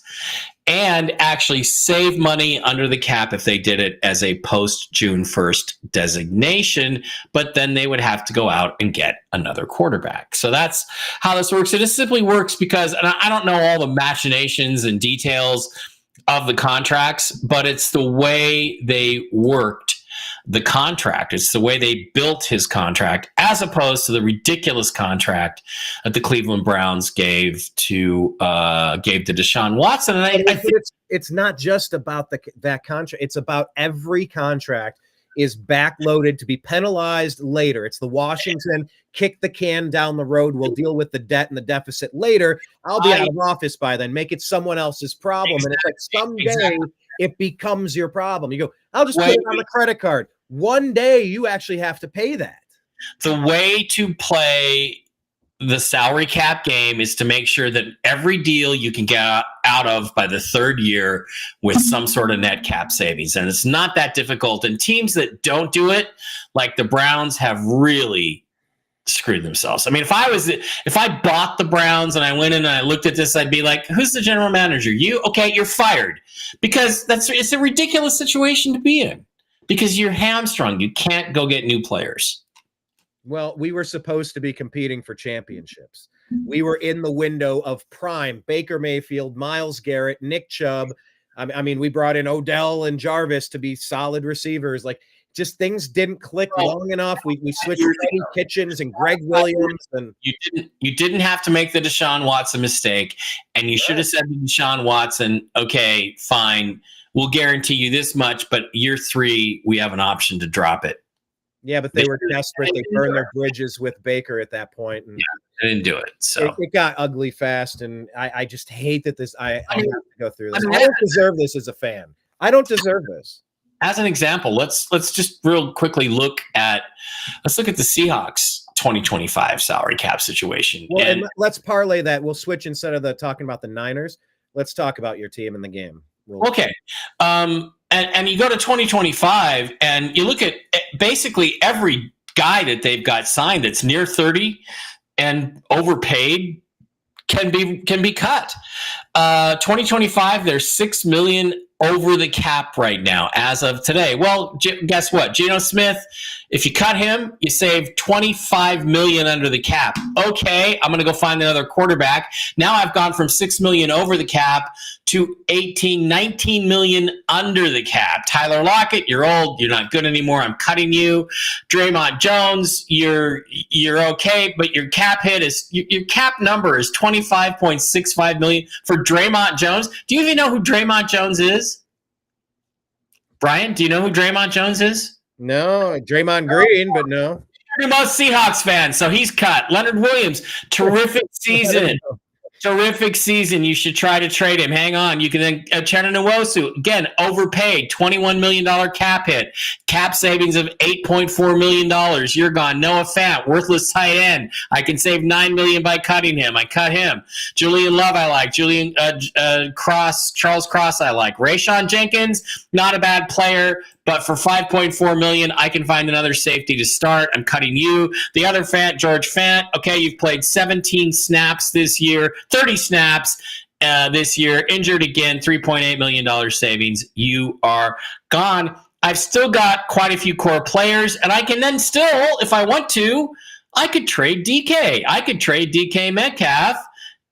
and actually save money under the cap if they did it as a post June 1st designation, but then they would have to go out and get another quarterback. So that's how this works. It just simply works because, and I don't know all the machinations and details of the contracts, but it's the way they worked the contract. It's the way they built his contract, as opposed to the ridiculous contract that the Cleveland Browns gave to Deshaun Watson. And I think it's not just about that contract. It's about every contract is backloaded to be penalized later. It's the Washington kick the can down the road. We'll deal with the debt and the deficit later. I'll be out of office by then. Make it someone else's problem. And it's like someday it becomes your problem. You go, I'll just put it on the credit card. One day you actually have to pay that. The way to play the salary cap game is to make sure that every deal you can get out of by the third year with some sort of net cap savings. And it's not that difficult. And teams that don't do it, like the Browns, have really screwed themselves. I mean, if I bought the Browns and I went in and I looked at this, I'd be like, who's the general manager? You? Okay, you're fired. Because it's a ridiculous situation to be in. Because you're hamstrung. You can't go get new players. Well, we were supposed to be competing for championships. We were in the window of prime. Baker Mayfield, Myles Garrett, Nick Chubb. I mean, we brought in Odell and Jarvis to be solid receivers. Like, just things didn't click long enough. We switched to Eddie Kitchens and Greg Williams, and you didn't have to make the Deshaun Watson mistake, and you should have said to Deshaun Watson, okay, fine, we'll guarantee you this much, but year 3 we have an option to drop it. Yeah, but they were desperate. They burned their bridges with Baker at that point, and they didn't do it. So it got ugly fast, and I just hate that I have to go through this. I don't deserve this as a fan. I don't deserve this. As an example, let's just real quickly look at the Seahawks 2025 salary cap situation. Well, and let's parlay that. We'll switch instead of talking about the Niners. Let's talk about your team in the game. Okay. And you go to 2025 and you look at basically every guy that they've got signed that's near 30 and overpaid can be cut. 2025, there's $6 million over the cap right now as of today. Well, guess what? Geno Smith, if you cut him, you save $25 million under the cap. Okay, I'm going to go find another quarterback. Now I've gone from $6 million over the cap to 19 million under the cap. Tyler Lockett, you're old. You're not good anymore. I'm cutting you. Draymond Jones, you're okay, but your cap hit is your cap number is $25.65 million for Draymond Jones. Do you even know who Draymond Jones is? Brian, do you know who Draymond Jones is? No, Draymond Green, but no. You're the most Seahawks fans, so he's cut. Leonard Williams, terrific season. Terrific season. You should try to trade him. Hang on. You can then Uchenna Nwosu, again, overpaid, $21 million cap hit, cap savings of $8.4 million. You're gone. Noah Fant, worthless tight end. I can save $9 million by cutting him. I cut him. Julian Love, I like. Charles Cross, I like. Rayshon Jenkins, not a bad player. But for $5.4 million, I can find another safety to start. I'm cutting you. The other Fant, George Fant. Okay, you've played 17 snaps this year, 30 snaps this year. Injured again, $3.8 million savings. You are gone. I've still got quite a few core players, and I can then still, if I want to, I could trade DK. I could trade DK Metcalf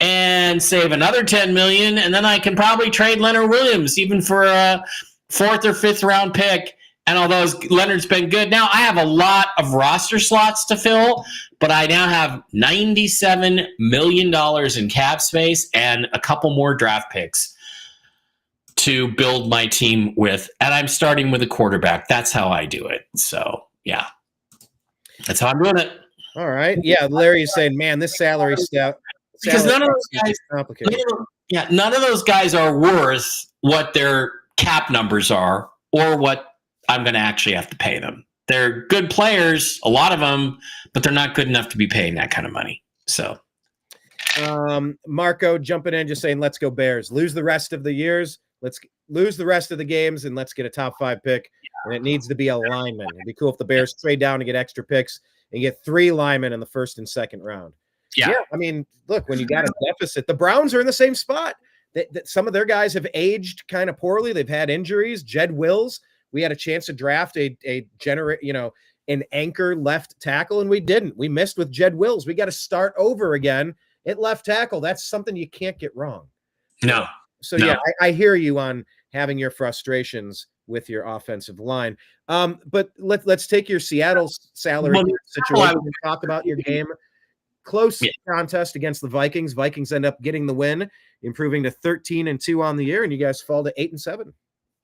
and save another $10 million, and then I can probably trade Leonard Williams, even for a 4th or 5th round pick. And although Leonard's been good, now I have a lot of roster slots to fill, but I now have $97 million in cap space and a couple more draft picks to build my team with. And I'm starting with a quarterback. That's how I do it. So, yeah, that's how I'm doing it. All right. Yeah, Larry is saying, man, this salary stuff. Because none of those guys, none of those guys are worth what their cap numbers are or what I'm going to actually have to pay them. They're good players, a lot of them, but they're not good enough to be paying that kind of money. So, Marco jumping in, just saying, let's go Bears. Lose the rest of the years. Let's lose the rest of the games, and let's get a top 5 pick. And it needs to be a lineman. It'd be cool if the Bears trade down and get extra picks and get 3 linemen in the 1st and 2nd round. Yeah, I mean, look, when you got a deficit, the Browns are in the same spot. Some of their guys have aged kind of poorly. They've had injuries. Jed Wills, we had a chance to draft an anchor left tackle, and we didn't. We missed with Jed Wills. We got to start over again at left tackle. That's something you can't get wrong. No. So yeah, I hear you on having your frustrations with your offensive line. But let's take your Seattle salary situation and talk about your game. Close contest against the Vikings. Vikings end up getting the win, improving to 13-2 on the year, and you guys fall to 8-7.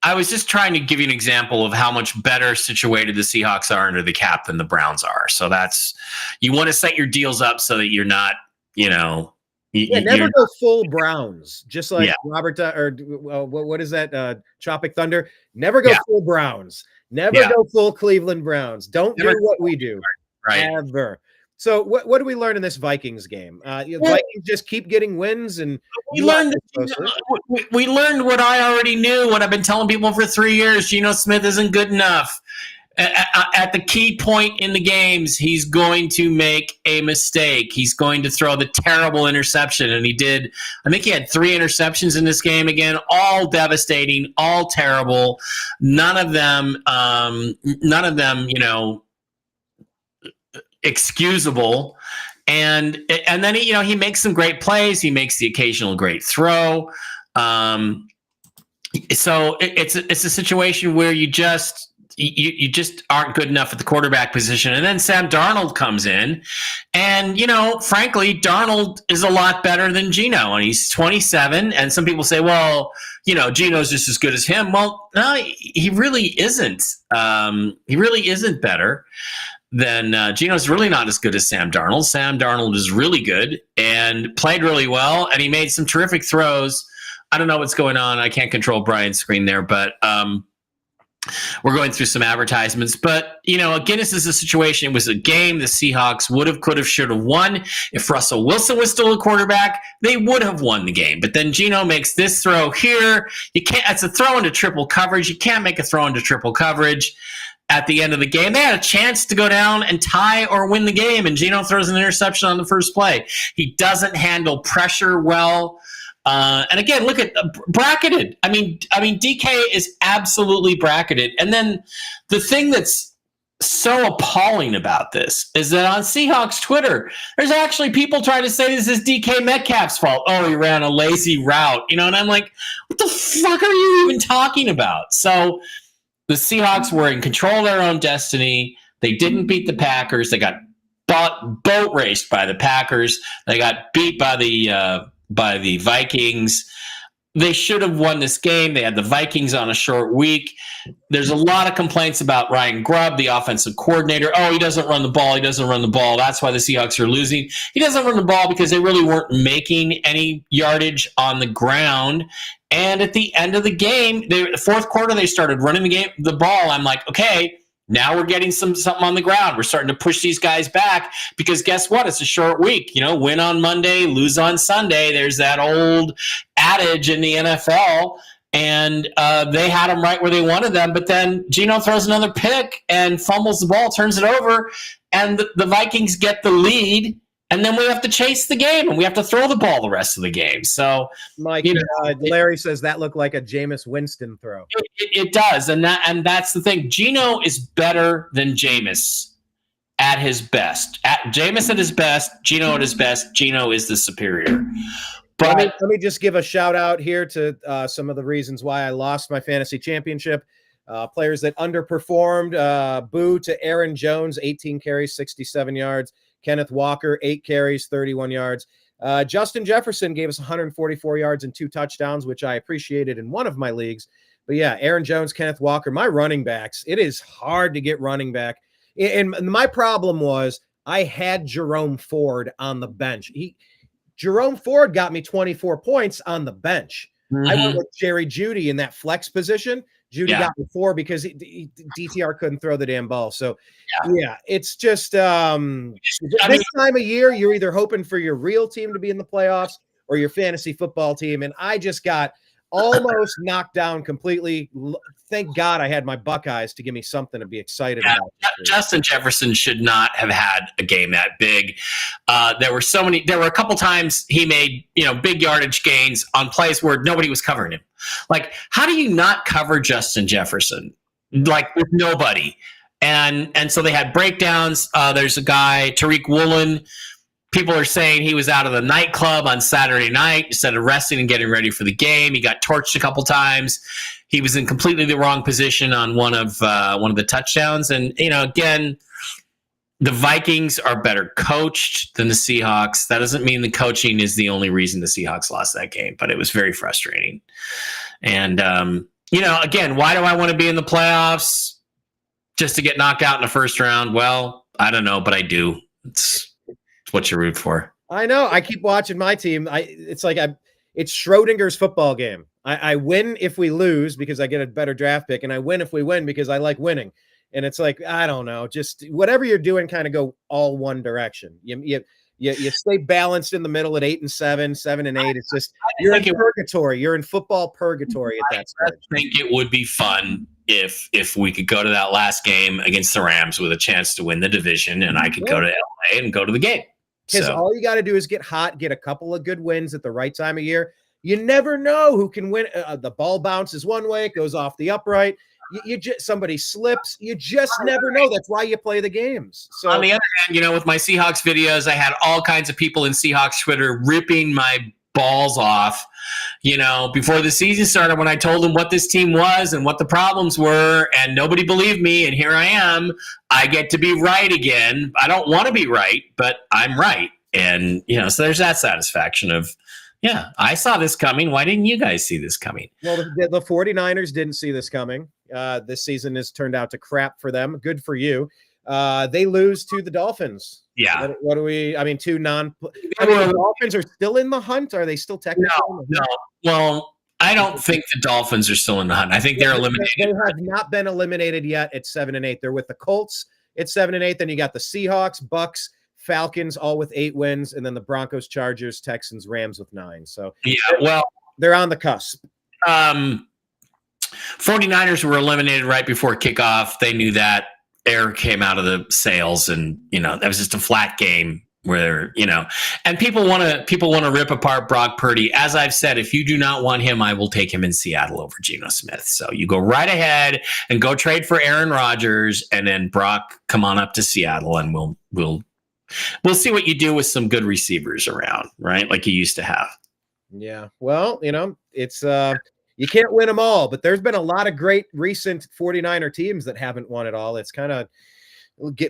I was just trying to give you an example of how much better situated the Seahawks are under the cap than the Browns are. So that's, you want to set your deals up so that you're not, never go full Browns, just like Robert or what is that? Tropic Thunder. Never go full Browns. Never go full Cleveland Browns. Don't do what we do. Right. Ever. So what do we learn in this Vikings game? Vikings just keep getting wins, and we learned what I already knew, what I've been telling people for 3 years. Geno Smith isn't good enough. At the key point in the games, he's going to make a mistake. He's going to throw the terrible interception, and he did. I think he had 3 interceptions in this game again, all devastating, all terrible. None of them, excusable. And then he makes some great plays. He makes the occasional great throw. So it's a situation where you just you just aren't good enough at the quarterback position. And then Sam Darnold comes in, and frankly, Darnold is a lot better than Geno, and he's 27. And some people say, well, Geno's just as good as him. Well, no, he really isn't. He really isn't better than Geno's really not as good as Sam Darnold. Sam Darnold is really good and played really well, and he made some terrific throws. I don't know what's going on. I can't control Brian's screen there, but we're going through some advertisements. But, again, this is a situation. It was a game the Seahawks would have, could have, should have won. If Russell Wilson was still a quarterback, they would have won the game. But then Geno makes this throw here. It's a throw into triple coverage. You can't make a throw into triple coverage at the end of the game. They had a chance to go down and tie or win the game, and Geno throws an interception on the first play. He doesn't handle pressure well. And again, look at bracketed. I mean, DK is absolutely bracketed. And then the thing that's so appalling about this is that on Seahawks Twitter, there's actually people trying to say this is DK Metcalf's fault. Oh, he ran a lazy route, and I'm like, what the fuck are you even talking about? So the Seahawks were in control of their own destiny. They didn't beat the Packers. They got boat raced by the Packers. They got beat by the Vikings. They should have won this game. They had the Vikings on a short week. There's a lot of complaints about Ryan Grubb, the offensive coordinator. Oh, he doesn't run the ball. He doesn't run the ball. That's why the Seahawks are losing. He doesn't run the ball because they really weren't making any yardage on the ground. And at the end of the game, the fourth quarter, they started running the ball. I'm like, okay, now we're getting something on the ground. We're starting to push these guys back because guess what? It's a short week. Win on Monday, lose on Sunday. There's that old adage in the NFL, and they had them right where they wanted them. But then Geno throws another pick and fumbles the ball, turns it over, and the Vikings get the lead. And then we have to chase the game, and we have to throw the ball the rest of the game. So, Mike, Larry says that looked like a Jameis Winston throw. It does, and that's the thing. Geno is better than Jameis at his best. Jameis at his best, Geno at his best. Geno is the superior. But let me just give a shout out here to some of the reasons why I lost my fantasy championship. Players that underperformed. Boo to Aaron Jones, 18 carries, 67 yards. Kenneth Walker, 8 carries, 31 yards. Justin Jefferson gave us 144 yards and 2 touchdowns, which I appreciated in one of my leagues. But yeah, Aaron Jones, Kenneth Walker, my running backs. It is hard to get running back. And my problem was I had Jerome Ford on the bench. Jerome Ford got me 24 points on the bench. I went with Jerry Jeudy in that flex position. Jeudy got me 4 because DTR couldn't throw the damn ball. So, yeah it's just this time of year, you're either hoping for your real team to be in the playoffs or your fantasy football team. And I just got almost knocked down completely. Thank God I had my Buckeyes to give me something to be excited about. Justin Jefferson should not have had a game that big. There were a couple times he made, big yardage gains on plays where nobody was covering him. Like, how do you not cover Justin Jefferson? Like, with nobody. And so they had breakdowns. There's a guy, Tariq Woolen. People are saying he was out of the nightclub on Saturday night instead of resting and getting ready for the game. He got torched a couple times. He was in completely the wrong position on one of the touchdowns. And, again, the Vikings are better coached than the Seahawks. That doesn't mean the coaching is the only reason the Seahawks lost that game, but it was very frustrating. And, again, why do I want to be in the playoffs? Just to get knocked out in the first round? Well, I don't know, but I do. It's what you root for. I know. I keep watching my team. It's Schrodinger's football game. I win if we lose because I get a better draft pick, and I win if we win because I like winning. And it's like, I don't know, just whatever you're doing, kind of go all one direction. You stay balanced in the middle at 8-7, 7-8. It's just you're in purgatory. You're in football purgatory at that stage. I think it would be fun if we could go to that last game against the Rams with a chance to win the division, and I could go to LA and go to the game. Because all you got to do is get hot, get a couple of good wins at the right time of year. You never know who can win. The ball bounces one way, it goes off the upright. Somebody slips. You just never know. That's why you play the games. So on the other hand, with my Seahawks videos, I had all kinds of people in Seahawks Twitter ripping my balls off, before the season started when I told him what this team was and what the problems were, and nobody believed me, and here I am. I get to be right again. I don't want to be right, but I'm right. And, so there's that satisfaction of, yeah, I saw this coming. Why didn't you guys see this coming? Well, the 49ers didn't see this coming. This season has turned out to crap for them. Good for you. They lose to the Dolphins. Yeah. What do we? I mean, the Dolphins are still in the hunt. Are they still technically? No. Well, I don't think the Dolphins are still in the hunt. I think they're eliminated. They have not been eliminated yet at 7-8. They're with the Colts at 7-8. Then you got the Seahawks, Bucks, Falcons, all with 8 wins, and then the Broncos, Chargers, Texans, Rams with 9. So they're on the cusp. 49ers were eliminated right before kickoff. They knew that. Air came out of the sails, and that was just a flat game where and people want to rip apart Brock Purdy. As I've said, if you do not want him, I will take him in Seattle over Geno Smith. So you go right ahead and go trade for Aaron Rodgers, and then Brock, come on up to Seattle, and we'll see what you do with some good receivers around, right? Like you used to have. Yeah. Well, it's you can't win them all, but there's been a lot of great recent 49er teams that haven't won it all. It's kind of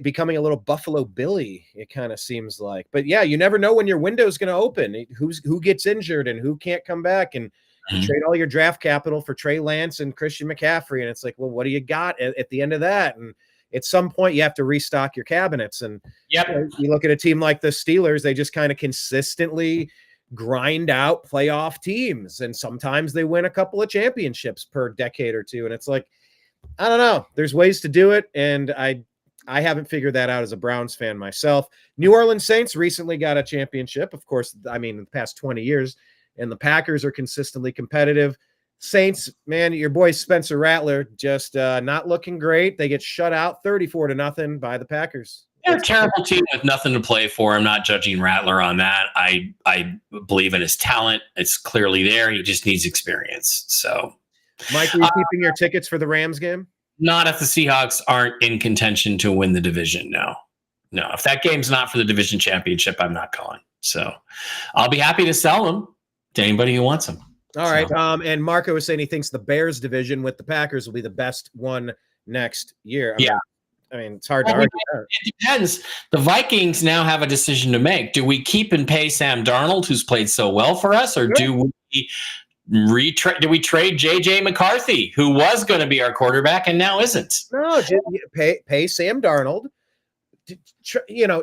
becoming a little Buffalo Billy, it kind of seems like. But yeah, you never know when your window's going to open, who gets injured and who can't come back, and you trade all your draft capital for Trey Lance and Christian McCaffrey. And it's like, well, what do you got at the end of that? And at some point you have to restock your cabinets. And you look at a team like the Steelers, they just kind of consistently grind out playoff teams, and sometimes they win a couple of championships per decade or two. And it's like, I don't know, there's ways to do it, and I haven't figured that out as a Browns fan myself. New Orleans Saints recently got a championship, of course, I mean, in the past 20 years, and the Packers are consistently competitive. Saints, man, your boy Spencer Rattler just not looking great. They get shut out 34-0 by the Packers. They're a terrible team with nothing to play for. I'm not judging Rattler on that. I believe in his talent. It's clearly there. He just needs experience. So, Mike, are you keeping your tickets for the Rams game? Not if the Seahawks aren't in contention to win the division. No. If that game's not for the division championship, I'm not going. So I'll be happy to sell them to anybody who wants them. All right. And Marco was saying he thinks the Bears division with the Packers will be the best one next year. I mean, it's hard to argue that. It depends. The Vikings now have a decision to make. Do we keep and pay Sam Darnold, who's played so well for us, or do we trade J.J. McCarthy, who was going to be our quarterback and now isn't? No, pay Sam Darnold.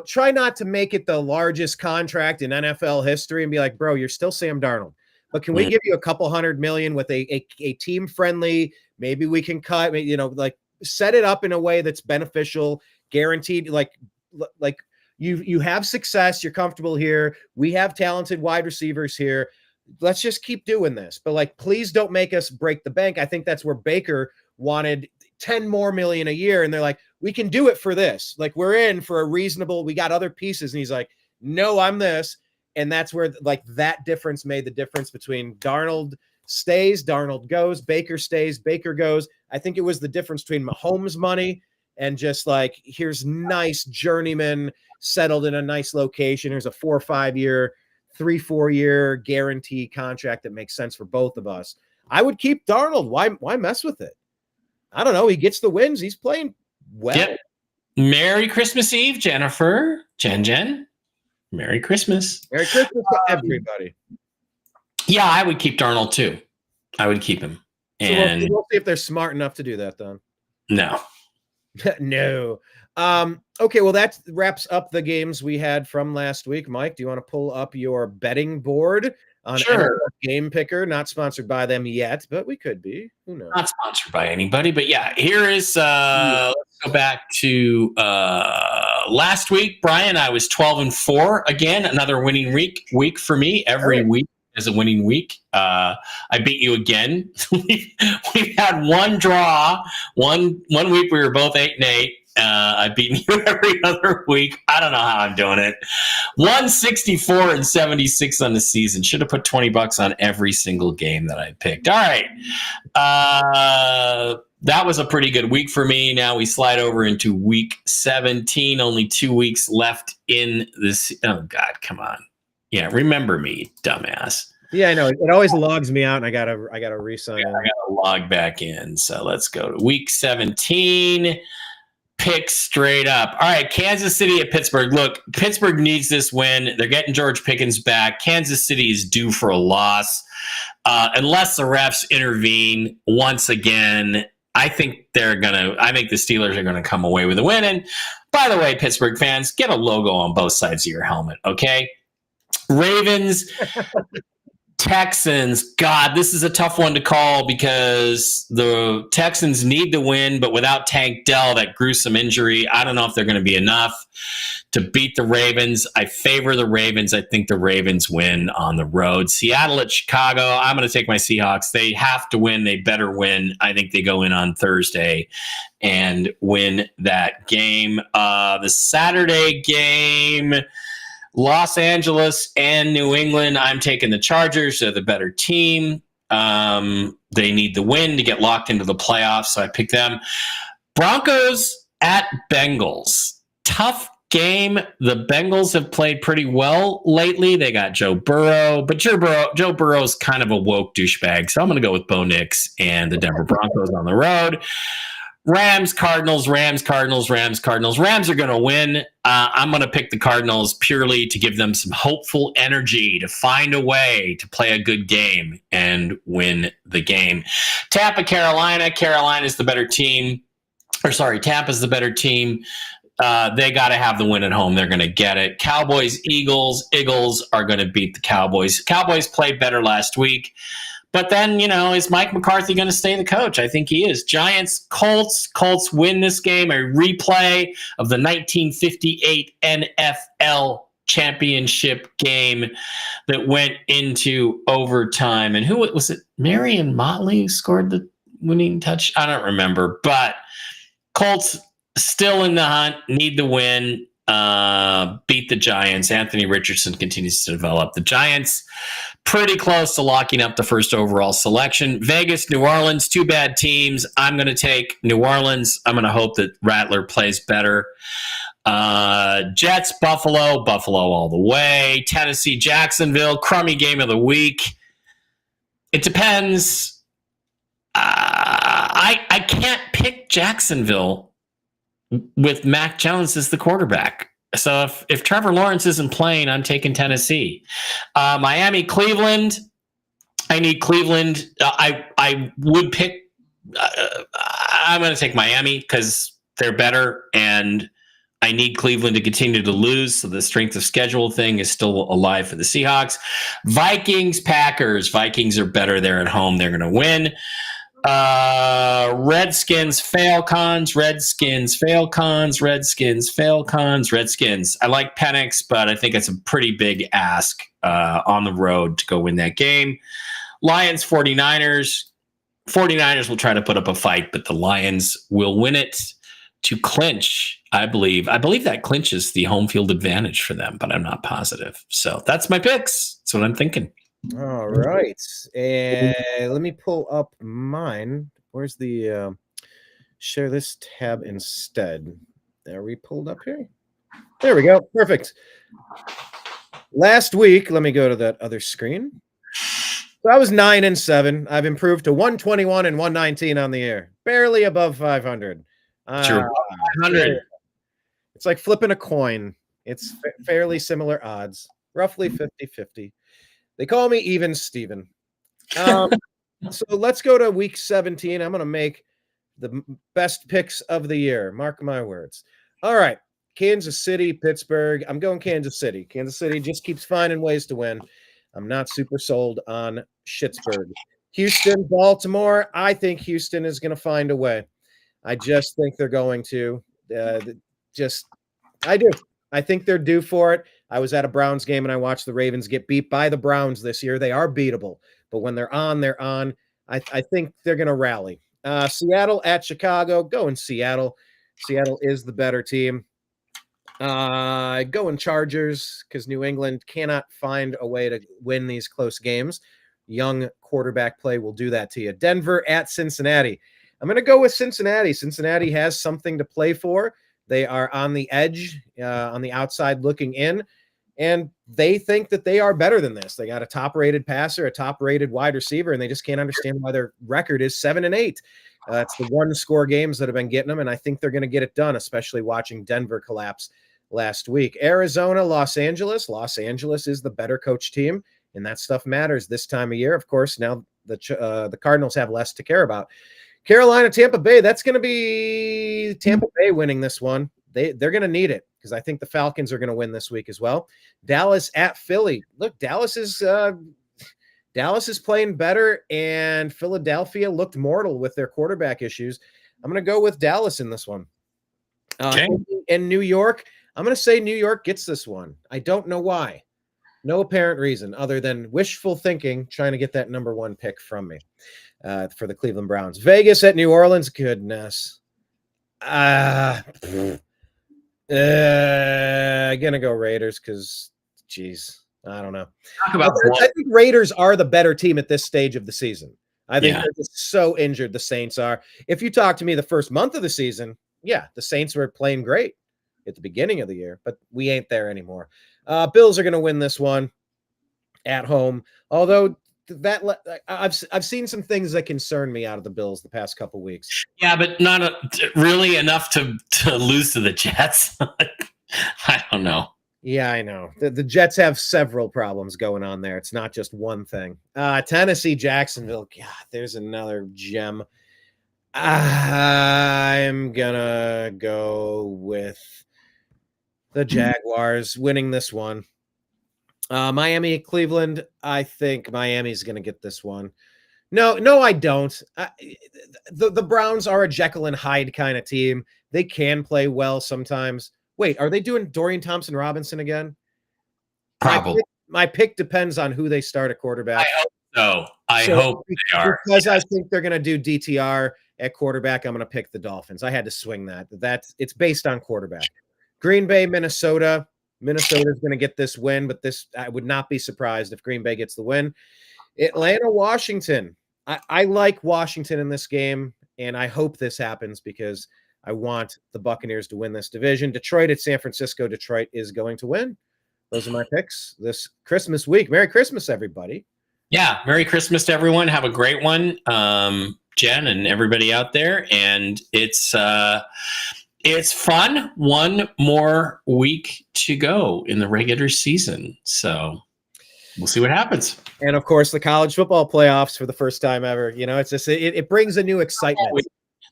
Try not to make it the largest contract in NFL history and be like, bro, you're still Sam Darnold. But can we give you a couple $100 million with a team friendly? Maybe we can cut, set it up in a way that's beneficial, guaranteed. Like you have success, you're comfortable here. We have talented wide receivers here. Let's just keep doing this. But please don't make us break the bank. I think that's where Baker wanted 10 more million a year. And they're like, we can do it for this. We're in for a reasonable, we got other pieces. And he's like, no, I'm this. And that's where that difference made the difference between Darnold stays, Darnold goes, Baker stays, Baker goes. I think it was the difference between Mahomes' money and just here's nice journeyman settled in a nice location. Here's a 4 or 5 year, 3-4 year guarantee contract that makes sense for both of us. I would keep Darnold. Why mess with it? I don't know. He gets the wins. He's playing well. Yep. Merry Christmas Eve, Jennifer. Jen. Merry Christmas. Merry Christmas to everybody. Yeah, I would keep Darnold too. I would keep him. And so we'll see if they're smart enough to do that, then. No. No. Okay, well, that wraps up the games we had from last week. Mike, do you want to pull up your betting board on Sure. Game Picker? Not sponsored by them yet, but we could be. Who knows? Not sponsored by anybody, but yeah, here is let's go back to last week. Brian, I was 12-4 again, another winning week for me. Every week is a winning week. I beat you again. We've had one draw. One week we were both 8-8. I've beaten you every other week. I don't know how I'm doing it. 164-76 on the season. Should have put $20 on every single game that I picked. All right. That was a pretty good week for me. Now we slide over into week 17. Only 2 weeks left in this. Oh, God, come on. Yeah, remember me, dumbass. Yeah, I know. It always logs me out, and I gotta re-sign in. I gotta log back in. So let's go to week 17. Pick straight up. All right, Kansas City at Pittsburgh. Look, Pittsburgh needs this win. They're getting George Pickens back. Kansas City is due for a loss. Unless the refs intervene once again, I think I think the Steelers are gonna come away with a win. And by the way, Pittsburgh fans, get a logo on both sides of your helmet, okay? Ravens, Texans. God, this is a tough one to call because the Texans need to win, but without Tank Dell, that gruesome injury, I don't know if they're going to be enough to beat the Ravens. I favor the Ravens. I think the Ravens win on the road. Seattle at Chicago. I'm going to take my Seahawks. They have to win. They better win. I think they go in on Thursday and win that game. The Saturday game, Los Angeles and New England. I'm taking the Chargers. They're the better team. They need the win to get locked into the playoffs, so I pick them. Broncos at Bengals. Tough game. The Bengals have played pretty well lately. They got Joe Burrow, but Joe Burrow's kind of a woke douchebag, so I'm going to go with Bo Nix and the Denver Broncos on the road. Rams, Cardinals. Rams are going to win. I'm going to pick the Cardinals purely to give them some hopeful energy to find a way to play a good game and win the game. Tampa, Carolina. Carolina's the better team. Tampa's the better team. They got to have the win at home. They're going to get it. Cowboys, Eagles. Eagles are going to beat the Cowboys. Cowboys played better last week. But then, is Mike McCarthy going to stay the coach? I think he is. Giants, Colts. Colts win this game. A replay of the 1958 NFL championship game that went into overtime. And who was it? Marion Motley scored the winning touch? I don't remember. But Colts still in the hunt, need the win. Beat the Giants. Anthony Richardson continues to develop. The Giants pretty close to locking up the first overall selection. Vegas, New Orleans, two bad teams. I'm going to take New Orleans. I'm going to hope that Rattler plays better. Jets, Buffalo all the way. Tennessee, Jacksonville, crummy game of the week. It depends. I can't pick Jacksonville with Mac Jones as the quarterback. So if Trevor Lawrence isn't playing, I'm taking Tennessee. Miami, Cleveland. I need Cleveland. I would pick. I'm going to take Miami because they're better, and I need Cleveland to continue to lose. So the strength of schedule thing is still alive for the Seahawks. Vikings, Packers. Vikings are better. They're at home. They're going to win. Redskins, Falcons. Redskins. I like Penix, but I think it's a pretty big ask on the road to go win that game. Lions, 49ers. 49ers will try to put up a fight, but the Lions will win it to clinch, I believe. I believe that clinches the home field advantage for them, but I'm not positive. So that's my picks. That's what I'm thinking. All right. And let me pull up mine. Where's the share this tab instead? Are we pulled up here? There we go. Perfect. Last week, let me go to that other screen. So I was 9-7. I've improved to 121 and 119 on the air. Barely above 500. Sure. 500. It's like flipping a coin. It's fairly similar odds. Roughly 50-50. They call me Even Steven. So let's go to week 17. I'm going to make the best picks of the year. Mark my words. All right. Kansas City, Pittsburgh. I'm going Kansas City. Kansas City just keeps finding ways to win. I'm not super sold on Schittsburg. Houston, Baltimore. I think Houston is going to find a way. I just think they're going to. I do. I think they're due for it. I was at a Browns game and I watched the Ravens get beat by the Browns this year. They are beatable, but when they're on, they're on. I think they're going to rally. Seattle at Chicago. Go in Seattle. Seattle is the better team. Go in Chargers because New England cannot find a way to win these close games. Young quarterback play will do that to you. Denver at Cincinnati. I'm going to go with Cincinnati. Cincinnati has something to play for. They are on the edge, on the outside looking in. and they think that they are better than this. They got a top-rated passer, a top-rated wide receiver, and they just can't understand why their record is 7-8. It's the one-score games that have been getting them, and I think they're going to get it done, especially watching Denver collapse last week. Arizona, Los Angeles. Los Angeles is the better coach team, and that stuff matters this time of year. Of course, now the Cardinals have less to care about. Carolina, Tampa Bay. That's going to be Tampa Bay winning this one. They're going to need it because I think the Falcons are going to win this week as well. Dallas at Philly. Look, Dallas is playing better, and Philadelphia looked mortal with their quarterback issues. I'm going to go with Dallas in this one. Okay. In New York, I'm going to say New York gets this one. I don't know why. No apparent reason other than wishful thinking, trying to get that number 1 pick from me for the Cleveland Browns. Vegas at New Orleans. Goodness. Gonna go Raiders because, geez, I don't know. I think Raiders are the better team at this stage of the season. I think they're just so injured. The Saints are. If you talk to me the first month of the season, yeah, the Saints were playing great at the beginning of the year, but we ain't there anymore. Bills are going to win this one at home. Although I've seen some things that concern me out of the Bills the past couple weeks. Yeah, but not really enough to lose to the Jets. I don't know. Yeah, I know. The Jets have several problems going on there. It's not just one thing. Tennessee, Jacksonville. God, there's another gem. I'm gonna go with the Jaguars winning this one. Miami, Cleveland. I think Miami's going to get this one. No, I don't. The Browns are a Jekyll and Hyde kind of team. They can play well sometimes. Wait, are they doing Dorian Thompson-Robinson again? Probably. My pick depends on who they start at quarterback. I hope so. I hope they are. Because I think they're going to do DTR at quarterback, I'm going to pick the Dolphins. I had to swing that. It's based on quarterback. Green Bay, Minnesota. Minnesota's going to get this win, but I would not be surprised if Green Bay gets the win. Atlanta, Washington. I like Washington in this game, and I hope this happens because I want the Buccaneers to win this division. Detroit at San Francisco. Detroit is going to win. Those are my picks this Christmas week. Merry Christmas, everybody. Yeah, Merry Christmas to everyone. Have a great one, Jen and everybody out there. And it's fun. One more week to go in the regular season. So we'll see what happens. And of course, the college football playoffs for the first time ever. You know, it's just it brings a new excitement.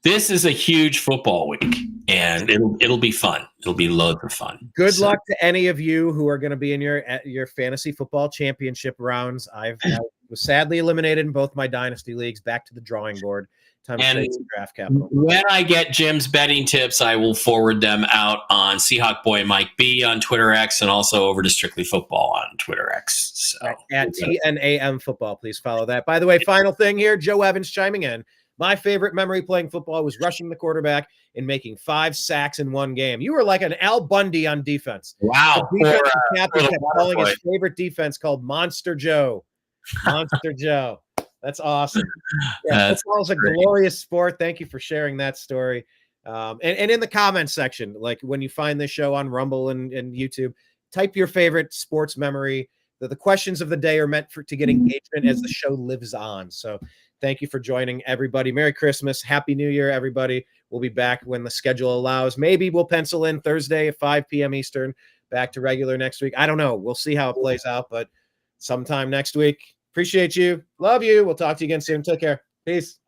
This is a huge football week, and it'll be fun. It'll be loads of fun. Good luck to any of you who are going to be in your fantasy football championship rounds. I was sadly eliminated in both my dynasty leagues. Back to the drawing board. Time to save some draft capital. When I get Jim's betting tips, I will forward them out on seahawkboymikeb on Twitter X, and also over to Strictly Football on Twitter X. So at TNAM Football, please follow that. By the way, final thing here, Joe Evans chiming in. My favorite memory playing football was rushing the quarterback and making 5 sacks in one game. You were like an Al Bundy on defense. Wow. The defensive captain kept calling his favorite defense called Monster Joe. Monster Joe. That's awesome. Yeah, football is a glorious sport. Thank you for sharing that story. And in the comments section, like when you find this show on Rumble and YouTube, type your favorite sports memory. The questions of the day are meant to get engagement as the show lives on. So thank you for joining, everybody. Merry Christmas. Happy New Year, everybody. We'll be back when the schedule allows. Maybe we'll pencil in Thursday at 5 p.m. Eastern, back to regular next week. I don't know. We'll see how it plays out, but sometime next week. Appreciate you. Love you. We'll talk to you again soon. Take care. Peace.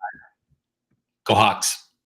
Go Hawks.